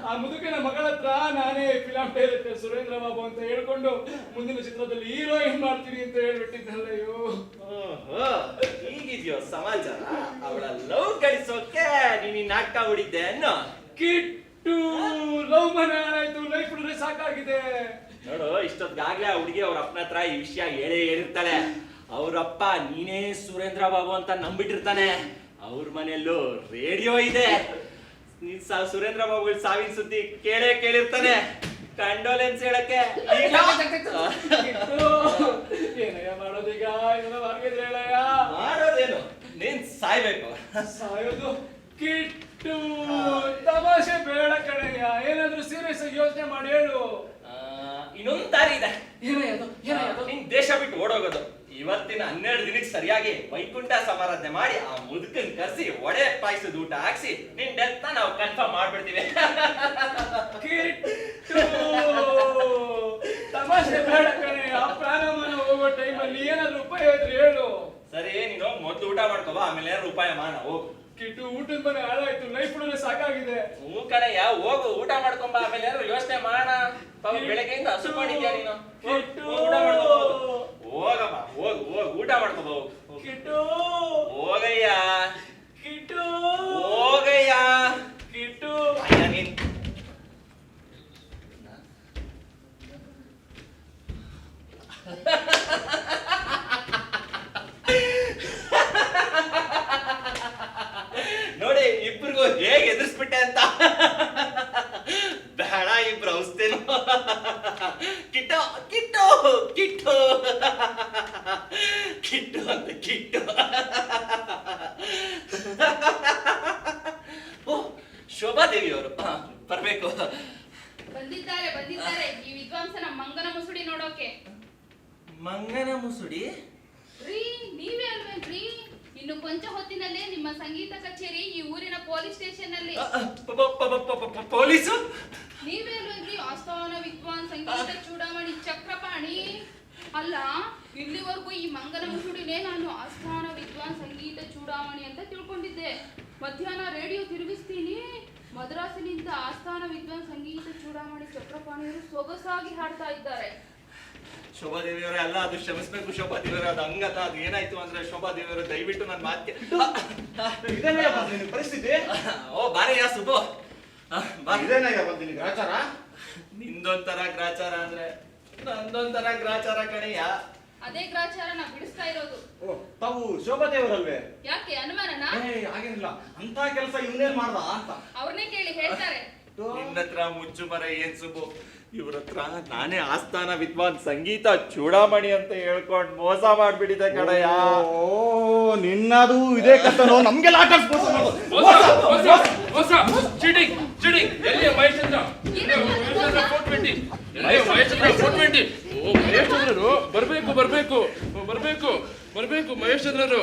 ಆ ಮುದುಕನ ಮಗಳ ಹತ್ರ ನಾನೇ ಫಿಲಂ ಡೈರೆಕ್ಟರ್ ಸುರೇಂದ್ರ ಬಾಬು ಅಂತ ಹೇಳ್ಕೊಂಡು ಮುಂದಿನ ಚಿತ್ರದಲ್ಲಿ ಹೀರೋಯಿನ್ ಮಾಡ್ತೀನಿ ಅಂತ ಹೇಳ್ಬಿಟ್ಟಿದ್ದಲ್ಲಯ್ಯೋ. ಹೀಗಿದ್ಯೋ ಸಮಾಚಾರ? ಅವಳ ಲವ್ ಗಳಿಸೋಕೆ ನೀನ್ ಈ ನಾಟಕ ಹೊಡಿದ್ದೆ ಅನ್ನೋ? ಕಿಟ್ಟು, ಲವ್ ಮನೆ ಆಯ್ತು, ಲೈಫ್ ಹುಡುಗ್ರೆ ಸಾಕಾಗಿದೆ. ನೋಡು, ಇಷ್ಟೊತ್ತಾಗ್ಲೇ ಆ ಹುಡುಗಿ ಅವ್ರ ಅಪ್ಪನ ಹತ್ರ ಈ ವಿಷಯ ಹೇಳಿರ್ತಾಳೆ. ಅವ್ರಪ್ಪ ನೀನೇ ಸುರೇಂದ್ರ ಬಾಬು ಅಂತ ನಂಬಿಟ್ಟಿರ್ತಾನೆ. ಅವ್ರ ಮನೆಯಲ್ಲೂ ರೇಡಿಯೋ ಇದೆ. ನೀನ್ ಸುರೇಂದ್ರ ಬಾಬು ಸಾವಿನ ಸುದ್ದಿ ಕೇಳಿರ್ತಾನೆ. ಕಂಡೋಲೆನ್ಸ್ ಹೇಳಕ್ಕೆ ಏನಯ್ಯ ಮಾಡೋದೀಗ? ಇದನ್ನ ಮಾರ್ಗಿದ್ರೆ ಹೇಳಯ್ಯ. ಮಾಡೋದೇನು, ನೀನ್ ಸಾಯ್ಬೇಕು. ಸಾಯೋದು? ಕಿಟ್ಟು, ತಮಾಷೆ ಬೇಡ ಕಣಯ್ಯ, ಏನಾದ್ರೂ ಸೀರಿಯಸ್ ಆಗಿ ಯೋಚನೆ ಮಾಡಿ ಹೇಳು. ಇನ್ನೊಂದ್ ದಾರಿ ಇದೆ. ಏನಯ್ಯದು? ನಿನ್ ದೇಶ ಬಿಟ್ಟು ಓಡೋಗೋದು. ಇವತ್ತಿನ 12 ದಿನಕ್ಕೆ ಸರಿಯಾಗಿ ವೈಕುಂಠ ಸಮಾರಾಧನೆ ಮಾಡಿ ಆ ಮುದುಕನ್ ಕರ್ಸಿ ಒಡೆ ಪಾಯಸದ ಊಟ ಹಾಕ್ಸಿ ನಿನ್ ಡೆತ್ ನಾವು ಕನ್ಫರ್ಮ್ ಮಾಡ್ಬಿಡ್ತೀವಿ. ತಮಾಷೆ ಬೇಡ ಕಣೆ, ಆ ಪ್ರಾಣಮಾನ ಹೋಗೋ ಟೈಮಲ್ಲಿ ಏನಾದ್ರೂ ಉಪಾಯ ಇದ್ರೆ ಹೇಳು. ಸರಿ, ನೀನು ಮೊದ್ಲು ಊಟ ಮಾಡ್ಕೋಬಾ, ಆಮೇಲೆ ಏನಾದ್ರು ಉಪಾಯ ಮಾಡ. ಹೋಗು ಕಿಟ್ಟು, ಊಟದ ಮನೆ ಹಾಳಾಯ್ತು, ಲೈಫ್ ಹುಡುಗ ಸಾಕಾಗಿದೆ. ಹೂ ಕಣಯ್ಯ, ಹೋಗು ಊಟ ಮಾಡ್ಕೊಂಬ, ಆಮೇಲೆ ಏನಾದ್ರು ಯೋಚನೆ ಮಾಡೋಣ. ಬೆಳಗ್ಗೆಯಿಂದ ಹಸು ಮಾಡಿದ್ಯಾ ನೀನು? ಊಟ ಮಾಡ್ಕೊ ಹೋಗಮ್ಮ, ಹೋಗು ಊಟ ಮಾಡ್ಕೊಬ. ಕಿಟ್ಟು, ಹೋಗಯ್ಯ. ಕಿಟ್ಟು, ಹೋಗಯ್ಯ. ಕಿಟ್ಟು. ನೀನ್ ನೋಡಿ, ಇಬ್ರಿಗೂ ಹೇಗೆ ಎದುರಿಸ್ಬಿಟ್ಟೆ ಅಂತ. ಬೇಡ, ಇಬ್ರು ಔಸ್ತೇನು. ಕಿಟ್ಟು, ಕಿಟ್ಟು ಕಿಟ್ಟು ಅಂತ ಕಿಟ್ಟು. ಓ ಶೋಭಾದೇವಿಯವರು ಬರ್ಬೇಕು. ಬಂದಿದ್ದಾರೆ ಬಂದಿದ್ದಾರೆ ಈ ವಿದ್ವಾಂಸನ ಮಂಗನ ಮುಸುಡಿ ನೋಡೋಕೆ. ಮಂಗನ ಮುಸುಡಿ? ರೀ ನೀವೇ ಅಲ್ವೇನ್ರಿ? ಇನ್ನು ಕೊಂಚ ಹೊತ್ತಿನಲ್ಲೇ ನಿಮ್ಮ ಸಂಗೀತ ಕಚೇರಿ ಈ ಊರಿನ ಪೊಲೀಸ್ ಸ್ಟೇಷನ್ ನಲ್ಲಿ. ಪೊಲೀಸು? ನೀವೇ ಅಲ್ವೇನ್ರಿ ಆಸ್ಥಾನ ವಿದ್ವಾನ್ ಸಂಗೀತ ಚೂಡಾಮಣಿ ಚಕ್ರಪಾಣಿ? ಅಲ್ಲ, ಇಲ್ಲಿವರೆಗೂ ಈ ಮಂಗನ ಮುಸುಡಿನೇ ನಾನು ಆಸ್ಥಾನ ವಿದ್ವಾನ್ ಸಂಗೀತ ಚೂಡಾಮಣಿ ಅಂತ ತಿಳ್ಕೊಂಡಿದ್ದೆ. ಮಧ್ಯಾಹ್ನ ರೇಡಿಯೋ ತಿರುಗಿಸ್ತೀನಿ, ಮದ್ರಾಸಿನಿಂದ ಆಸ್ಥಾನ ವಿದ್ವಾನ್ ಸಂಗೀತ ಚೂಡಾಮಣಿ ಚಕ್ರಪಾಣಿಯವರು ಸೊಗಸಾಗಿ ಹಾಡ್ತಾ ಇದ್ದಾರೆ. ಶೋಭಾದೇವಿಯವರೇ, ಅಲ್ಲ ಅದು ಕ್ಷಮಿಸ್ಬೇಕು ಶೋಭಾದೇವಿಯವರೇ, ಅದು ಹಂಗತ. ಅದು ಏನಾಯ್ತು ಅಂದ್ರೆ ಶೋಭಾದೇವಿಯವರು ದಯವಿಟ್ಟು ನನ್ನ ಮಾತಿಗೆ. ಇದೇನಯ್ಯ ಬಂದ್ ನಿನ್ ಪರಿಸ್ಥಿತಿ? ಓ ಬಾರಯ್ಯ ಸುಬ್ಬು, ಇದೇನಯ್ಯ ಬಂದ್ ನಿನ್ ಗ್ರಾಚಾರ? ನಿಂದೊಂಥರ ಗ್ರಾಚಾರ ಅಂದ್ರೆ ನಂದೊಂಥರ ಗ್ರಾಚಾರ ಕಣಯ್ಯ. ಅದೇ ಗ್ರಾಚಾರ ನಾ ಬಿಡಿಸ್ತಾ ಇರೋದು. ಓ, ತಾವು ಶೋಭಾದೇವರಲ್ವೇ? ಯಾಕೆ ಅನುಮಾನನಾ? ಹಾಗೇನಿಲ್ಲ, ಅಂತ ಕೆಲಸ ಇವನೇನ್ ಮಾಡ್ದ ಅಂತ. ಅವ್ರನ್ನೇ ಕೇಳಿ ಹೇಳ್ತಾರೆ. ನಿನ್ನತ್ರ ಮುಚ್ಚು ಮರ ಏನ್ ಸುಬ್ಬು, ಇವ್ರ ಹತ್ರ ನಾನೇ ಆಸ್ಥಾನ ವಿದ್ವಾನ್ ಸಂಗೀತ ಚೂಡಾಮಣಿ ಅಂತ ಹೇಳ್ಕೊಂಡ್ ಮೋಸ ಮಾಡ್ಬಿಟ್ಟಿದೆ ಕಣಯ್ಯ. ಓ, ನಿನ್ನದು ಇದೇ ಕಥನೋ? ನಮ್ಗೆಲ್ಲ ಆಟ ಚೀಟಿಂಗ್ ಚೀಟಿಂಗ್. ಎಲ್ಲಿ ಮಹೇಶ್ಚಂದ್ರ? ಮಹೇಶ್ಚಂದ್ರ 420. ಓ ಮಹೇಶ್ಚಂದ್ರರು ಬರ್ಬೇಕು ಬರ್ಬೇಕು ಬರ್ಬೇಕು ಬರ್ಬೇಕು. ಮಹೇಶ್ಚಂದ್ರರು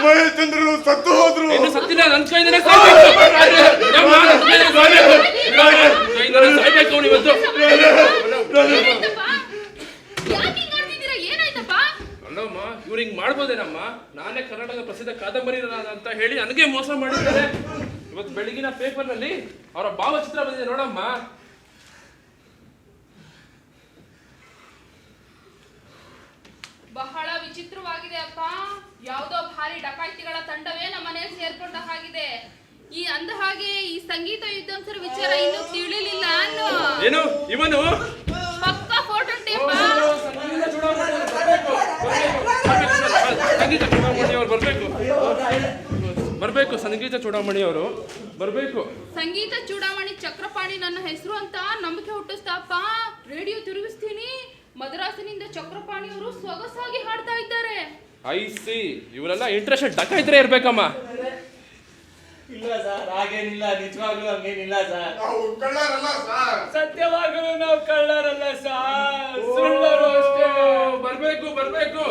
ಮಹೇಶ್ಚಂದ್ರರು ಸತ್ತು ಹೋದ್ರು. ಇನ್ನು ಸತ್ತಿನ ನನ್ನ ಕೈಯಿಂದನೇ ಸಾಯ್ಬೇಕು. ಸಾಯ್ಬೇಕು ಅವನು ಇವತ್ತು. ಅಲ್ಲಮ್ಮ, ಇವ್ರು ಹಿಂಗ್ ಮಾಡ್ಬೋದೇನಮ್ಮ? ನಾನೇ ಕರ್ನಾಟಕದ ಪ್ರಸಿದ್ಧ ಕಾದಂಬರಿ ಅಂತ ಹೇಳಿ ನನಗೆ ಮೋಸ ಮಾಡಿದ್ದಾರೆ. ಇವತ್ತು ಬೆಳಗಿನ ಪೇಪರ್ ನಲ್ಲಿ ಅವರ ಭಾವಚಿತ್ರ ಬಂದಿದೆ ನೋಡಮ್ಮ. ಬಹಳ ವಿಚಿತ್ರವಾಗಿದೆ ಅಪ್ಪ. ಯಾವುದೋ ಭಾರಿ ಡಕಾಯಿತಿಗಳ ತಂಡವೇ ನಮ್ಮ ಮನೆಯಲ್ಲಿ ಸೇರ್ಕೊಂಡ ಹಾಗಿದೆ. ಈ ಅಂದ ಹಾಗೆ ಈ ಸಂಗೀತ ವಿದ್ವಾಂಸರ ವಿಚಾರ ಇನ್ನೂ ತಿಳಿಲಿಲ್ಲ ಅನ್ನೋ. ಏನು ಇವನು? ಪಕ್ಕ ಫೋಟೋ ಟೇಪ. ಸಂಗೀತ ಚೂಡಾಮಣಿ ಅವರು ಬರ್ಬೇಕು ಬರ್ಬೇಕು. ಸಂಗೀತ ಚೂಡಾಮಣಿ ಅವರು ಬರ್ಬೇಕು. ಸಂಗೀತ ಚೂಡಾಮಣಿ ಚಕ್ರಪಾಣಿ ನನ್ನ ಹೆಸರು ಅಂತ ನಂಬಿಕೆ ಹುಟ್ಟಿಸ್ತಾಪ. ರೇಡಿಯೋ ತಿರುಗಿಸ್ತೀನಿ, ಮದ್ರಾಸಿನಿಂದ ಚಕ್ರಪಾಣಿಯವರು ಸೊಗಸಾಗಿ ಹಾಡ್ತಾ ಇದ್ದಾರೆ. ಐ ಸಿ, ಇವರೆಲ್ಲ ಇಂಟ್ರೆಸ್ಟ್ ಡಕಾಯಿತರೆ ಇರ್ಬೇಕಮ್ಮ. ಇಲ್ಲ ಸರ್, ಹಾಗೇನಿಲ್ಲ, ನಿಜವಾಗ್ಲೂ ಹಂಗೇನಿಲ್ಲ ಸರ್. ನಾವು ಕಳ್ಳರಲ್ಲ ಸರ್. ಸತ್ಯವಾಗಲೂ ನಾವು ಕಳ್ಳರಲ್ಲ ಸರ್, ಸುಳ್ಳರು ಅಷ್ಟೇ. ಬರ್ಬೇಕು ಬರ್ಬೇಕು.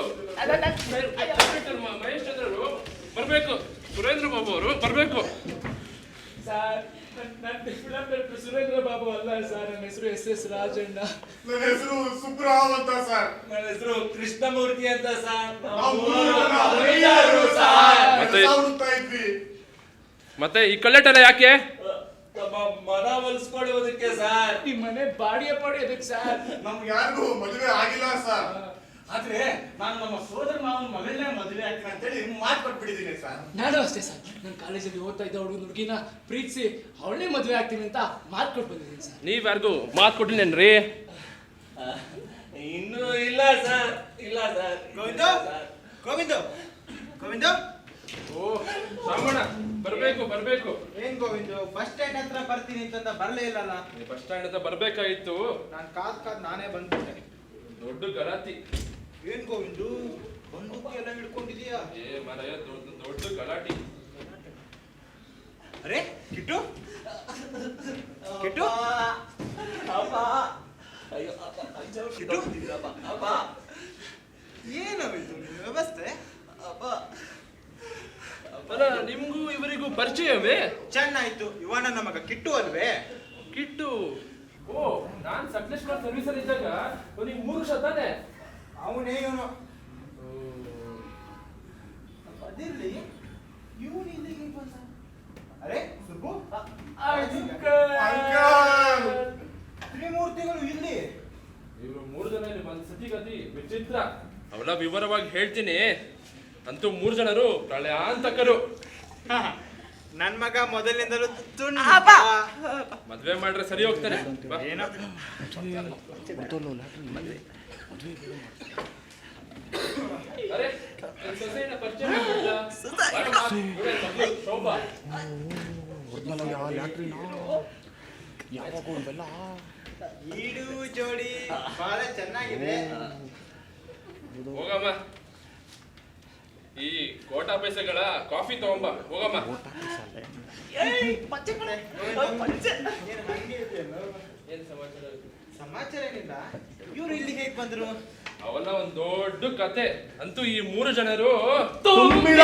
ಮಹೇಶ್ ಚಂದ್ರರು ಬರ್ಬೇಕು. ಸುರೇಂದ್ರ ಬಾಬು ಅವರು ಬರ್ಬೇಕು. ಸರ್, ನನ್ನ ಸುರೇಂದ್ರ ಬಾಬು ಅಲ್ಲ ಸರ್, ನನ್ನ ಹೆಸರು ಎಸ್ ರಾಜಣ್ಣ. ನನ್ನ ಹೆಸರು ಸುಬ್ರಾವ್ ಅಂತ ಸರ್. ನನ್ನ ಹೆಸರು ಕೃಷ್ಣಮೂರ್ತಿ ಅಂತ ಸರ್. ಮತ್ತೆ ಈ ಕಲ್ಲೆಟೆಲ್ಲ ಯಾಕೆ? ತಮ್ಮ ಮನ ಒಲಿಸ್ಕೊಳ್ಳುವುದಕ್ಕೆ ಸರ್. ಈ ಮನೆ ಬಾಡಿಗೆ ಪಡೆಯೋದಕ್ಕೆ ಸರ್. ನಮ್ಗೆ ಯಾರಿಗೂ ಮದುವೆ ಆಗಿಲ್ಲ ಸರ್. ಆದ್ರೆ ನಾನು ನಮ್ಮ ಸೋದರ ಮಾವನ ಮಗಳನ್ನೇ ಮದುವೆ ಆಗ್ತೀನಿ ಅಂತೇಳಿ ಮಾತು ಕೊಟ್ಬಿಟ್ಟಿದ್ದೀನಿ ಸರ್. ನಾನು ಅಷ್ಟೇ ಸರ್, ನನ್ನ ಕಾಲೇಜಲ್ಲಿ ಓದ್ತಾ ಇದ್ದ ಹುಡುಗಿನ ಪ್ರೀತಿಸಿ ಅವಳನ್ನೇ ಮದುವೆ ಆಗ್ತೀನಿ ಅಂತ ಮಾತು ಕೊಟ್ಟು ಬಂದಿದ್ದೀನಿ ಸರ್. ನೀವ್ ಯಾರಿಗೂ ಮಾತು ಕೊಟ್ಟಿಲ್ಲೇನ್ರಿ? ಇನ್ನೂ ಇಲ್ಲ ಸರ್, ಇಲ್ಲ ಸರ್. ಗೋವಿಂದ ಓ ರಾಮಣ್ಣ, ಬರ್ಬೇಕು ಬರ್ಬೇಕು. ಏನ್ ಗೋವಿಂದು, ಬಸ್ ಸ್ಟ್ಯಾಂಡ್ ಹತ್ರ ಬರ್ತೀನಿ ಅಂತ ಬರ್ಲೇ ಇಲ್ಲಲ್ಲ? ಬಸ್ ಸ್ಟ್ಯಾಂಡ್ ಹತ್ರ ಬರ್ಬೇಕಾಗಿತ್ತು. ನಾನು ಕಾದ್ ನಾನೇ ಬಂದ್ಬಿಟ್ಟೆ. ದೊಡ್ಡ ಗಲಾಟಿ. ಏನ್ ಗೋವಿಂದು, ಬಂದೂಕು ಎಲ್ಲ ಹಿಡ್ಕೊಂಡಿದೀಯಾ? ಏ ಮಾರಾಯ, ದೊಡ್ಡ ಗಲಾಟಿ. ಅರೆ ಕಿಟ್ಟು, ಕಿಟ್ಟು, ಏನವಿದು ವ್ಯವಸ್ಥೆ? ಅಲ್ಲ, ನಿಮ್ಗೂ ಇವರಿಗೂ ಪರಿಚಯವೇ? ಚೆನ್ನಾಯ್ತು, ಇವನ ನಮಗ ಕಿಟ್ಟು ಅಲ್ವೇ? ಕಿಟ್ಟು? ಓ, ನಾನ್ ಸಕಲೇಶ್ವರ ಸರ್ವಿಸ್ ಅಲ್ಲಿ ಇದ್ದಾಗ ಅವನಿಗೆ 3 ವರ್ಷ ತಾನೆ. ಅವನೇ ಇವನು. ಅದಿರ್ಲಿ, ಇವನು ಇಲ್ಲಿಗೆ ಬಂದ. ಅರೆ ಸುಬ್ಬು, ತ್ರಿಮೂರ್ತಿಗಳು ಇಲ್ಲಿ. ಇವರು 3 ಜನ ಇಲ್ಲಿ ಬಂದ ಸ್ಥಿತಿಗತಿ ವಿಚಿತ್ರ. ಅವೆಲ್ಲ ವಿವರವಾಗಿ ಹೇಳ್ತೀನಿ. ಅಂತೂ 3 ಜನರು ಪ್ರಳಯಾಂತಕರು. ನನ್ ಮಗ ಮೊದಲಿನಿಂದಲೂ ಮದ್ವೆ ಮಾಡ್ರೆ ಸರಿ ಹೋಗ್ತಾನೆ. ಬಾ. ಅರೆ, ನನ್ ಸೊಸೆನ ಪರಿಚಯ ಮಾಡ್ಬಿಡ್ಲಾ? ಇವಳೇ ಮಗಳು, ಶೋಭಾ. ಈಡು ಜೋಡಿ ಬಹಳ ಚೆನ್ನಾಗಿದೆ. ಹೋಗಮ್ಮ, ಈ ಕೋಟಾ ಪೈಸೆಗಳ ಕಾಫಿ ತಗೊಂಬ. ಹೋಗಮ್ಮ. ಏನ್ ಹಂಗೆ ಇದೆಯೇನೋ? ಏನ್ ಸಮಾಚಾರ? ಸಮಾಚಾರ ಏನಿಲ್ಲ. ಇವ್ರು ಇಲ್ಲಿ ಹೇಗ್ ಬಂದ್ರು? ಅವೆಲ್ಲ ಒಂದ್ ದೊಡ್ಡ ಕತೆ. ಅಂತೂ ಈ 3 ಜನರು ತುಂಬಿದ